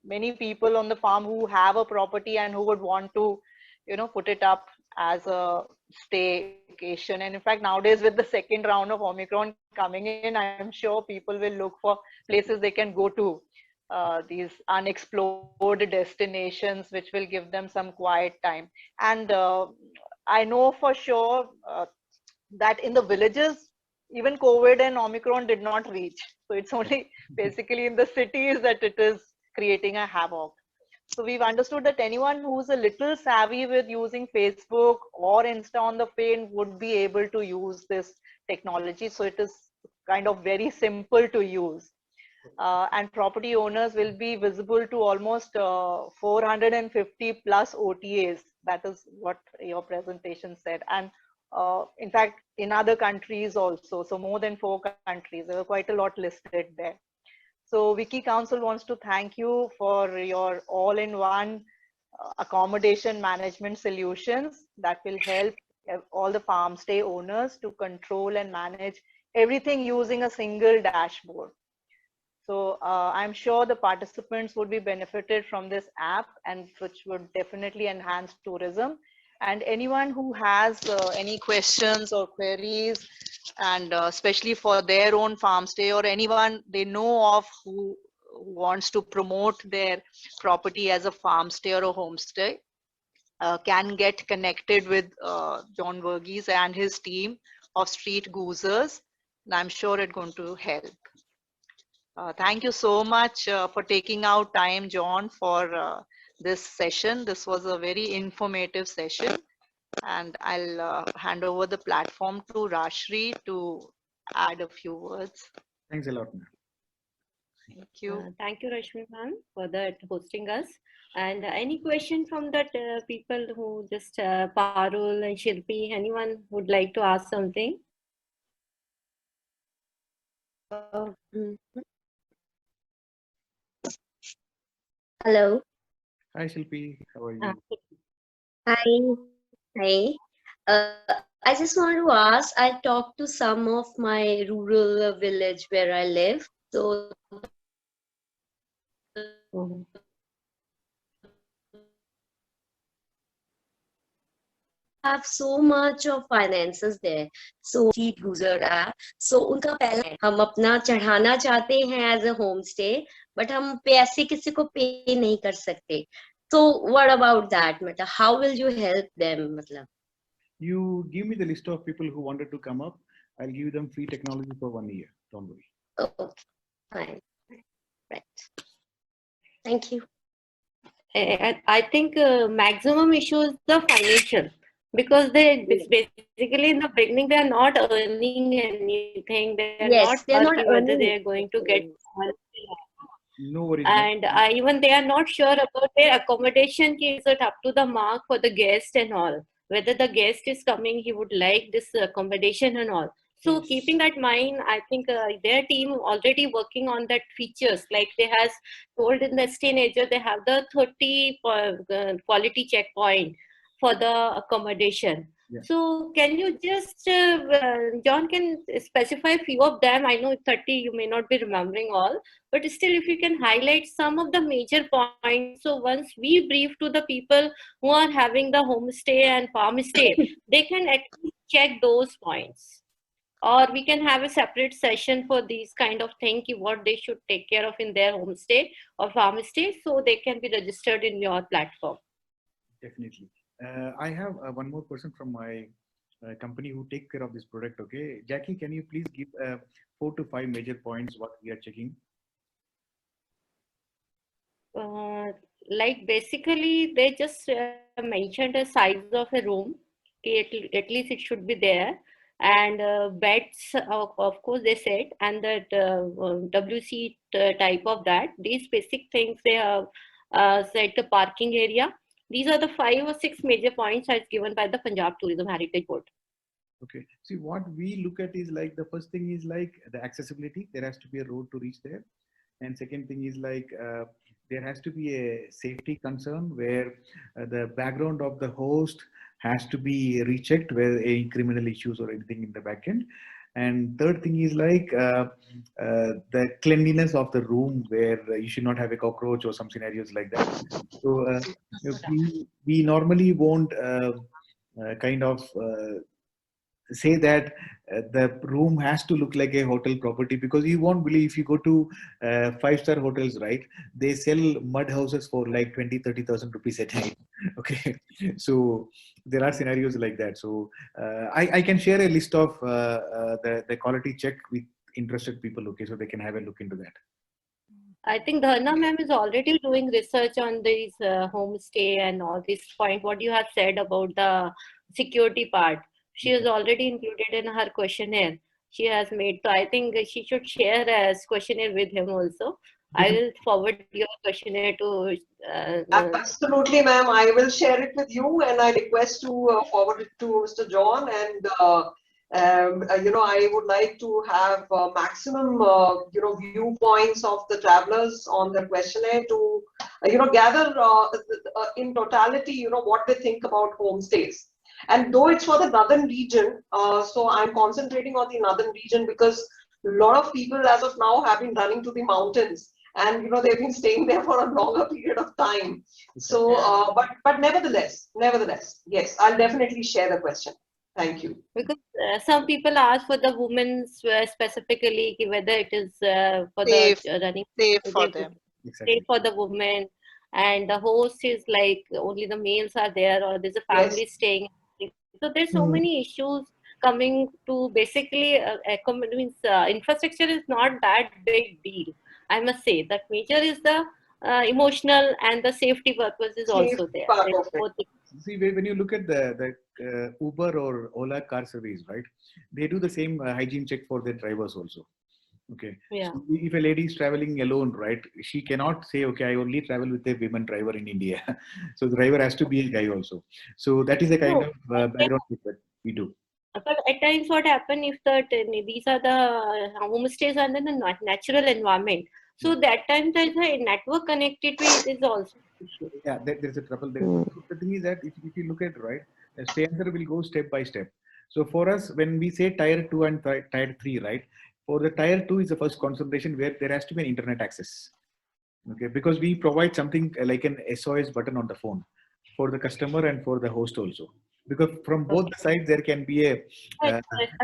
many people on the farm who have a property and who would want to, put it up as a staycation. And in fact, nowadays with the second round of Omicron coming in, I'm sure people will look for places they can go to, these unexplored destinations, which will give them some quiet time. And I know for sure that in the villages, even COVID and Omicron did not reach. So it's only basically in the cities that it is creating a havoc. So we've understood that anyone who's a little savvy with using Facebook or Insta on the phone would be able to use this technology. So it is kind of very simple to use. And property owners will be visible to almost 450 plus OTAs. That is what your presentation said. And in fact, in other countries also, so more than 4 countries, there were quite a lot listed there. So Wiki Council wants to thank you for your all-in-one accommodation management solutions that will help all the farm stay owners to control and manage everything using a single dashboard. So I'm sure the participants would be benefited from this app, and which would definitely enhance tourism. And anyone who has any questions or queries, and especially for their own farm stay, or anyone they know of who wants to promote their property as a farm stay or a homestay, can get connected with John Verghese and his team of Street Goozers. And I'm sure it's going to help. Thank you so much for taking out time, John, for this session. This was a very informative session, and I'll hand over the platform to Rashri to add a few words. Thanks a lot, ma'am. Thank you. Thank you, Rashmi ma'am, for that hosting us. And any question from that people who just Parul and Shilpi, anyone would like to ask something? Mm. Hello. Hi Shilpi, how are Uh, you? Hi. Hi. I just want to ask, I talked to some of my rural village where I live. So mhm. have so much of finances there. So street guzer app. So उनका पहला है, हम अपना चढ़ाना चाहते हैं as a homestay, but हम पैसे किसी को pay नहीं कर सकते. So what about that? मतलब how will you help them? मतलब You give me the list of people who wanted to come up. I'll give them free technology for 1 year. Don't worry. okay, fine, right. Thank you. I think maximum issue is the financial because they basically in the beginning they are not earning anything. They are not Yes, they're not sure whether they earning. are going to get No worries. and even they are not sure about their accommodation. Is it up to the mark for the guest and all? Whether the guest is coming, he would like this accommodation and all. So Yes. keeping that in mind, I think their team already working on that features. Like they has told in the teenager, they have the 30 quality checkpoint for the accommodation. Yeah. So can you just, John can specify few of them? I know 30, you may not be remembering all, but still if you can highlight some of the major points. So once we brief to the people who are having the homestay and farm stay, they can actually check those points. Or we can have a separate session for these kind of thing, what they should take care of in their homestay or farm stay, so they can be registered in your platform. Definitely. I have one more person from my company who take care of this product. Okay, Jackie, can you please give 4 to 5 major points what we are checking? Like basically they just mentioned the size of a room. At least it should be there, and beds of course they said, and that WC type of that. These basic things they have said. The parking area. These are the 5 or 6 major points as given by the Punjab Tourism Heritage Board. Okay. See, what we look at is like the first thing is like the accessibility. There has to be a road to reach there. And second thing is like there has to be a safety concern where the background of the host has to be rechecked where any criminal issues or anything in the backend. And third thing is like the cleanliness of the room where you should not have a cockroach or some scenarios like that. So we normally won't kind of say that the room has to look like a hotel property, because you won't believe if you go to 5-star hotels, right? They sell mud houses for like 20,000-30,000 rupees a night. Okay, so there are scenarios like that. So I can share a list of the quality check with interested people. Okay, so they can have a look into that. I think Dharna ma'am is already doing research on these homestay and all this point. What you have said about the security part, she is already included in her questionnaire. She has made. So I think she should share a questionnaire with him also. I will forward your questionnaire to. Absolutely, ma'am. I will share it with you, and I request to forward it to Mr. John. And I would like to have maximum, viewpoints of the travelers on the questionnaire to, gather in totality, what they think about homestays. And though it's for the northern region, so I'm concentrating on the northern region because a lot of people as of now have been running to the mountains, and they've been staying there for a longer period of time. So but nevertheless, yes, I'll definitely share the question. Thank you. Because some people ask for the women specifically, whether it is for Safe, the running safe for them. Exactly. for the women, and the host is like only the males are there, or there's a family Yes. staying. So there's so many issues coming to basically infrastructure is not that big deal. I must say that major is the emotional and the safety purpose is Safe also there. part of it. Both See, when you look at the Uber or Ola car service, right? They do the same hygiene check for their drivers also. Okay. Yeah. So if a lady is traveling alone, right, she cannot say, okay, I only travel with a women driver in India. So the driver has to be a guy also. So that is a kind No, of background that we do. but at times what happen if these are the homestays under the natural environment. So that time there's a network connectivity is also an issue. Yeah, there's a trouble there. Mm. So the thing is that if you look at, right, the answer will go step by step. So for us, when we say tier 2 and tier 3, right, for the tier 2 is the first consideration where there has to be an internet access. Okay, because we provide something like an SOS button on the phone for the customer and for the host also. Because from both the sides there can be a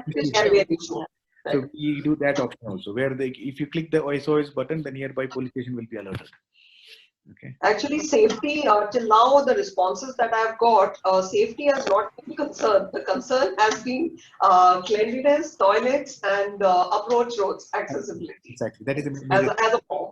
This can be an issue. so we do that option also, where if you click the SOS button, the nearby police station will be alerted. Okay. Actually, safety, till now, the responses that I've got, safety has not been concerned. The concern has been cleanliness, toilets, and approach roads, accessibility. Exactly. That is a major.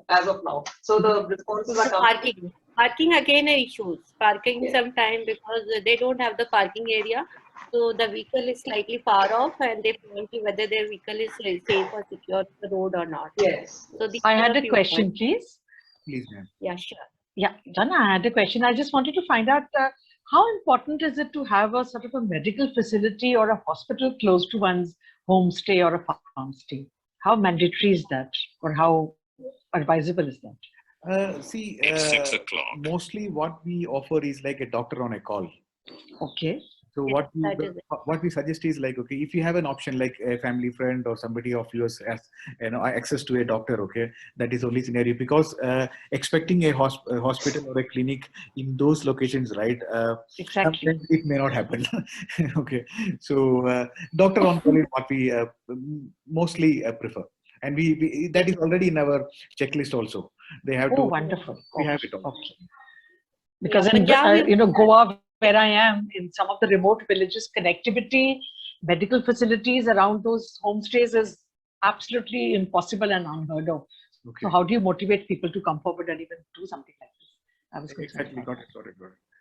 As of now. So the responses are coming. Parking again issues. Parking Yeah. sometime because they don't have the parking area. So the vehicle is slightly far off and they point to whether their vehicle is safe or secure to the road or not. Yes. So these I are had the a few question, points. please. Please, ma'am. Yeah, sure. Yeah, Jana, I had a question. I just wanted to find out how important is it to have a sort of a medical facility or a hospital close to one's homestay or a farm stay? How mandatory is that, or how advisable is that? See, It's 6 o'clock. mostly what we offer is like a doctor on a call. Okay. So Yes, what we suggest is like, okay, if you have an option like a family friend or somebody of yours has access to a doctor, okay, that is only scenario, because expecting a hospital or a clinic in those locations, right? Exactly. Sometimes it may not happen. Okay, so doctor on call is what we mostly prefer, and we that is already in our checklist also. They have to. Oh, wonderful. We have it all. Okay. Because Yeah, in Goa, where I am, in some of the remote villages, connectivity, medical facilities around those homestays is absolutely impossible and unheard of. Okay. So how do you motivate people to come forward and even do something like this? I was concerned Exactly, about got it.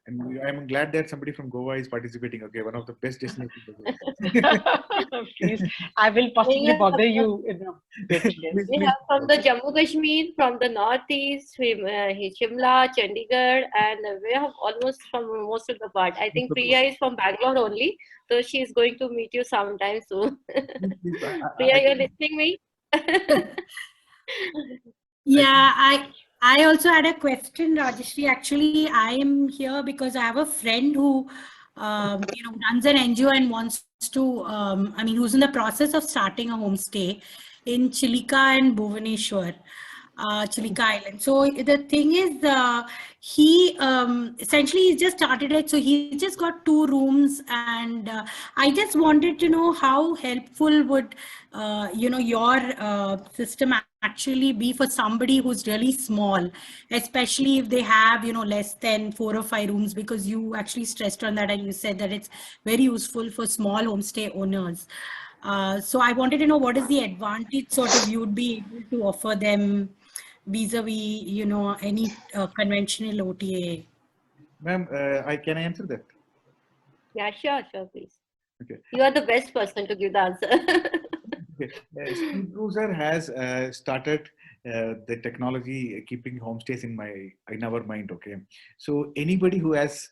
And I'm glad that somebody from Goa is participating. Okay, one of the best destinations. that. Please, I will possibly bother you in a bit. Yes. We have from the Jammu Kashmir, from the northeast, Shimla, Chandigarh, and we have almost from most of the part. I think Priya is from Bangalore only, so she is going to meet you sometime soon. Priya, you're listening me? Yeah, I also had a question, Rajeshri. Actually, I am here because I have a friend who runs an NGO and wants to who's in the process of starting a homestay in Chilika and Bhubaneswar, Chilika Island. So the thing is, he essentially he just started it. So he just got 2 rooms, and I just wanted to know how helpful would your system actually be for somebody who's really small, especially if they have less than 4 or 5 rooms, because you actually stressed on that and you said that it's very useful for small homestay owners. So I wanted to know what is the advantage sort of you would be able to offer them vis-a-vis any conventional OTA. Ma'am, I can answer that. Yeah, sure, please. Okay. You are the best person to give the answer. Okay. Speed Cruiser has started the technology keeping homestays in our mind. Okay, so anybody who has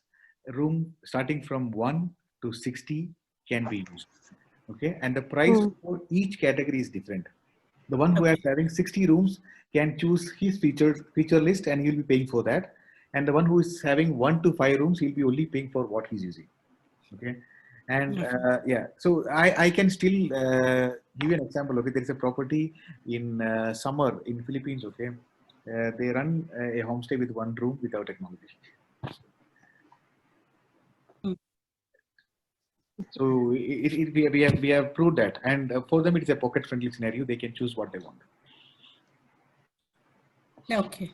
a room starting from 1 to 60 can be used. Okay, and the price for each category is different. The one who is having 60 rooms can choose his feature list, and he'll be paying for that. And the one who is having 1 to 5 rooms, he'll be only paying for what he's using. Okay. And yeah, so I can still give you an example. Okay, there is a property in Samar in Philippines. Okay, they run a homestay with 1 room without technology. So we have proved that, and for them it is a pocket-friendly scenario. They can choose what they want. Okay.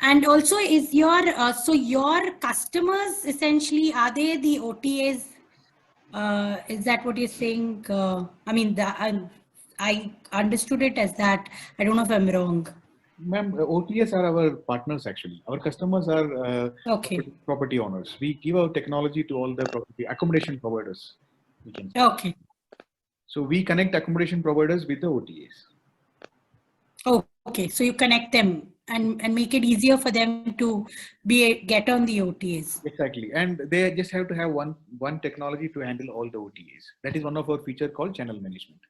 And also, is your your customers essentially, are they the OTAs? Is that what you're saying? I understood it as that. I don't know if I'm wrong. Ma'am, OTAs are our partners actually. Our customers are property owners. We give our technology to all the property accommodation providers. Okay. So we connect accommodation providers with the OTAs. Oh, okay. So you connect them and make it easier for them to get on the OTAs. Exactly. And they just have to have one technology to handle all the OTAs. That is one of our feature called channel management.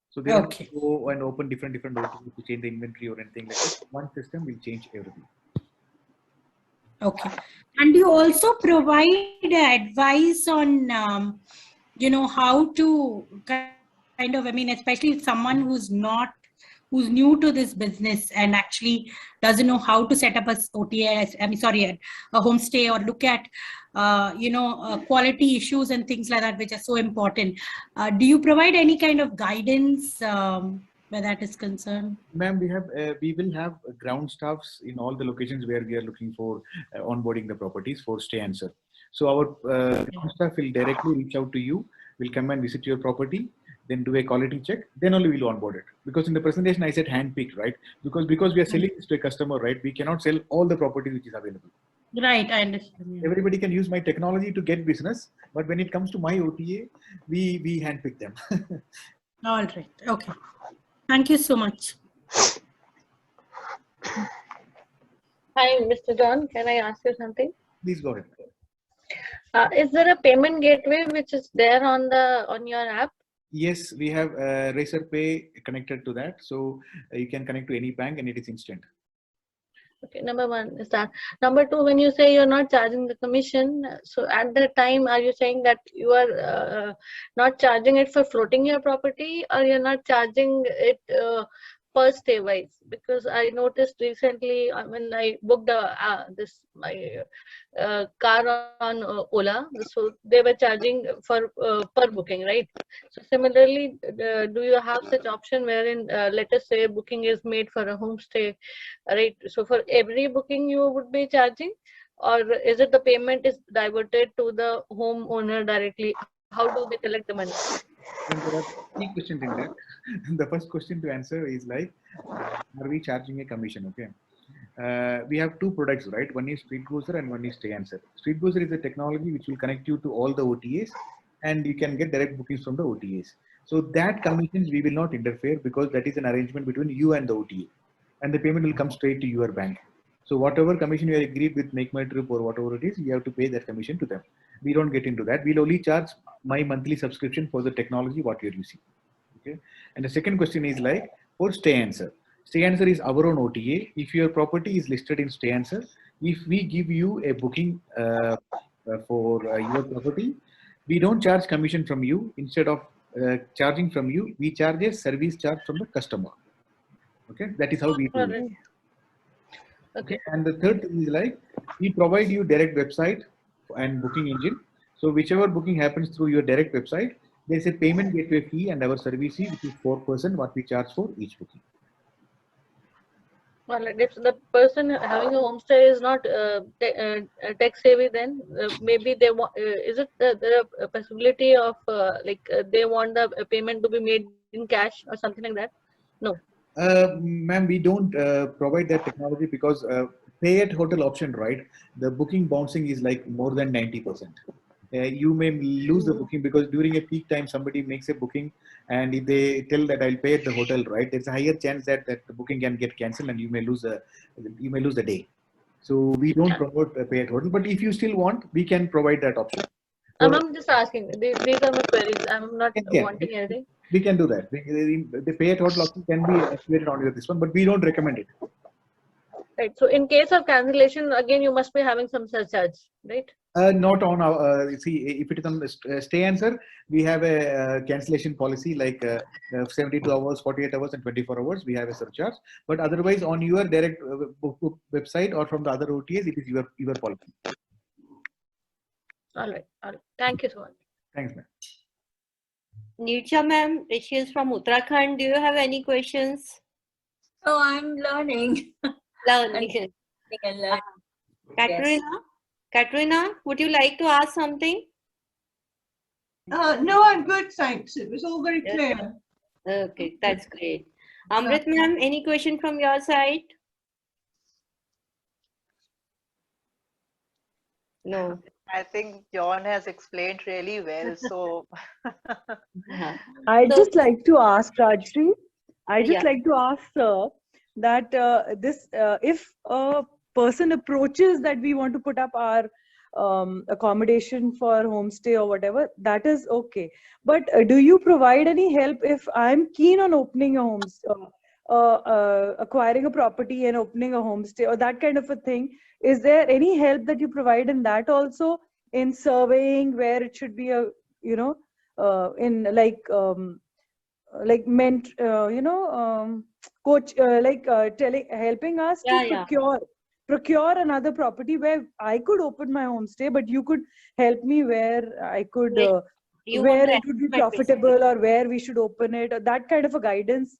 So they don't Okay. go and open different OTAs to change the inventory or anything like that. One system will change everything. Okay. And you also provide advice on, how to kind of, I mean, especially someone who's new to this business and actually doesn't know how to set up a OTA, a homestay, or look at, quality issues and things like that, which are so important. Do you provide any kind of guidance where that is concerned? Ma'am, we will have ground staffs in all the locations where we are looking for onboarding the properties for stay and serve. So our ground staff will directly reach out to you, will come and visit your property, then do a quality check, then only we'll onboard it. Because in the presentation I said handpicked, right? Because we are selling this to a customer, right? We cannot sell all the property which is available. Right, I understand. Yeah. Everybody can use my technology to get business, but when it comes to my OTA, we handpick them. All right. Okay. Thank you so much. Hi, Mr. John. Can I ask you something? Please go ahead. Is there a payment gateway which is there on your app? Yes, we have Razorpay connected to that, so you can connect to any bank and it is instant. Okay, number one is that. Number two, when you say you're not charging the commission, so at that time, are you saying that you are not charging it for floating your property, or you're not charging it per stay wise? Because I noticed recently when I booked my car on Ola, so they were charging for per booking, right? So similarly, do you have such option wherein let us say booking is made for a homestay, right? So for every booking you would be charging, or is it the payment is diverted to the homeowner directly? How do they collect the money? And there are three questions in that. The first question to answer is like, are we charging a commission? Okay. We have two products, right? One is StreetGuzer and one is Stay Answer. StreetGuzer is a technology which will connect you to all the OTAs and you can get direct bookings from the OTAs. So that commissions we will not interfere because that is an arrangement between you and the OTA and the payment will come straight to your bank. So whatever commission you are agreed with MakeMyTrip or whatever it is, you have to pay that commission to them. We don't get into that. We'll only charge my monthly subscription for the technology what you're using. Okay. And the second question is like for Stay Answer. Stay Answer is our own OTA. If your property is listed in Stay Answer, if we give you a booking for your property, we don't charge commission from you. Instead of charging from you, we charge a service charge from the customer. Okay, that is how we do it. Okay, and the third thing is like we provide you direct website and booking engine. So whichever booking happens through your direct website, there's a payment gateway fee and our service fee, which is 4% what we charge for each booking. Well, if the person having a homestay is not tech savvy, then maybe they want. Is it there a possibility of they want the payment to be made in cash or something like that? No. Ma'am, we don't provide that technology because pay at hotel option, right? The booking bouncing is like more than 90%. You may lose the booking because during a peak time somebody makes a booking and if they tell that I'll pay at the hotel, right? There's a higher chance that the booking can get cancelled and you may lose the day. So we don't promote pay at hotel, but if you still want, we can provide that option. I'm just asking. These are my queries. I'm not wanting anything. We can do that. The pay at hotel option can be activated on this one, but we don't recommend it. Right. So in case of cancellation, again, you must be having some surcharge, right? Not on our, see, if it is on Stay Answer, we have a cancellation policy like 72 hours, 48 hours and 24 hours, we have a surcharge. But otherwise on your direct book website or from the other OTAs, it is your policy. All right. Thank you so much. Thanks, ma'am. Nircha ma'am, she is from Uttarakhand. Do you have any questions? Oh, I'm learning. Learning. Katrina, would you like to ask something? No, I'm good, thanks. It was all very clear. Okay, that's great. Amrit ma'am, any question from your side? No. I think John has explained really well. So I'd just like to ask Rajshri, I just Yeah. like to ask sir that if a person approaches that we want to put up our accommodation for homestay or whatever, that is okay. But do you provide any help if I'm keen on opening a acquiring a property and opening a homestay or that kind of a thing? Is there any help that you provide in that also, in surveying where it should be a, you know, in like coach, helping us to Yeah. procure another property where I could open my homestay, but you could help me where I could, Like, you want where to it would be estimate profitable or where we should open it, or that kind of a guidance.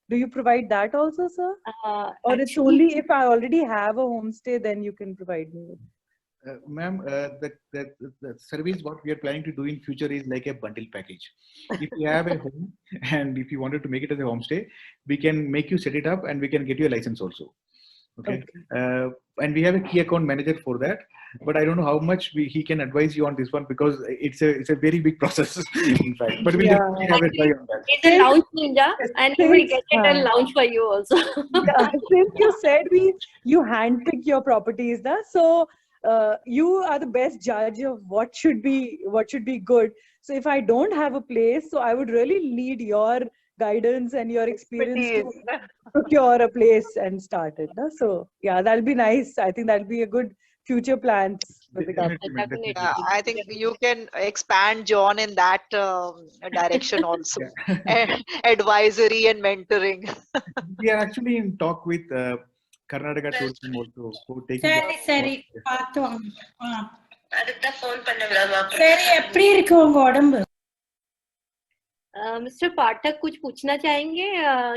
Do you provide that also, sir? Or it's actually, only if I already have a homestay, then you can provide me with? Ma'am, the service what we are planning to do in future is like a bundle package. If you have a home and if you wanted to make it as a homestay, we can make you set it up and we can get you a license also. Okay. And we have a key account manager for that, but I don't know how much he can advise you on this one because it's a very big process in fact. But we'll definitely have a try on that. it's a launch ninja, and we will get it a launch for you also. Since you said you handpick your properties, so you are the best judge of what should be good. So if I don't have a place, so I would really need your guidance and your experience to procure a place and start it. So yeah, that'll be nice. I think that'll be a good future plans for the company. Yeah, I think you can expand John in that direction also. Advisory and mentoring. We are actually in talk with Karnataka Tourism also for taking. சரி பார்த்தோம். சரி எப்படி இருக்கு உங்க உடம்பு? Mr. Pathak कुछ पूछना चाहेंगे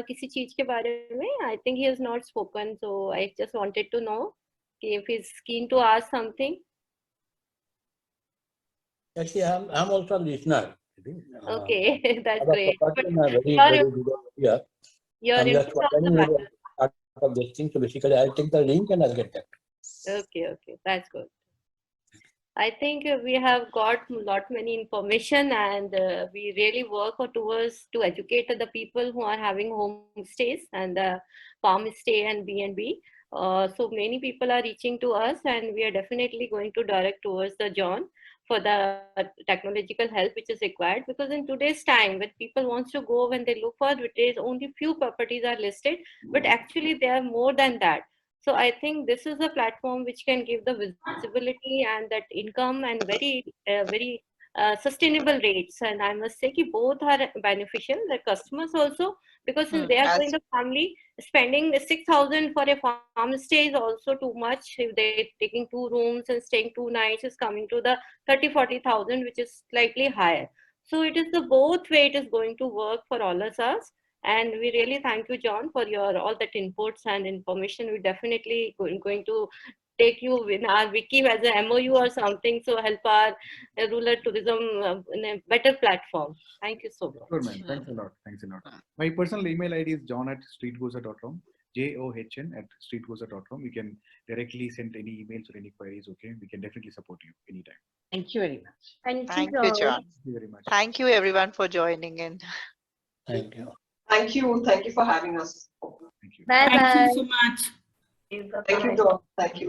किसी चीज के बारे में? I think he has not spoken, so I just wanted to know if he's keen to ask something. Actually, I'm also a listener. Okay, that's great. You're just part of this thing, so basically I'll take the link and I'll get that. Okay, that's good. I think we have got many information, and we really work towards to educate the people who are having homestays and farm stay and B&B. So many people are reaching to us, and we are definitely going to direct towards the John for the technological help which is required, because in today's time when people wants to go, when they look for it, only few properties are listed, but actually there are more than that. So I think this is a platform which can give the visibility and that income and very sustainable rates. And I must say that both are beneficial, the customers also, because since they are going the family, spending 6,000 for a farm stay is also too much. If they're taking 2 rooms and staying 2 nights, is coming to the 30,000-40,000, which is slightly higher. So it is the both way it is going to work for all of us. And we really thank you, John, for your all that inputs and information. We definitely going to take you in our wiki as a MOU or something, so help our rural tourism in a better platform. Thank you so much. Sure, ma'am. Thanks a lot. My personal email ID is john@streetgoza.com. john@streetgoza.com. You can directly send any emails or any queries. Okay, we can definitely support you anytime. Thank you very much. Thank you, John. Thank you very much. Thank you, everyone, for joining in. Thank you. Thank you for having us. Thank you. Bye bye. Thank you so much. Thank you, John. Thank you.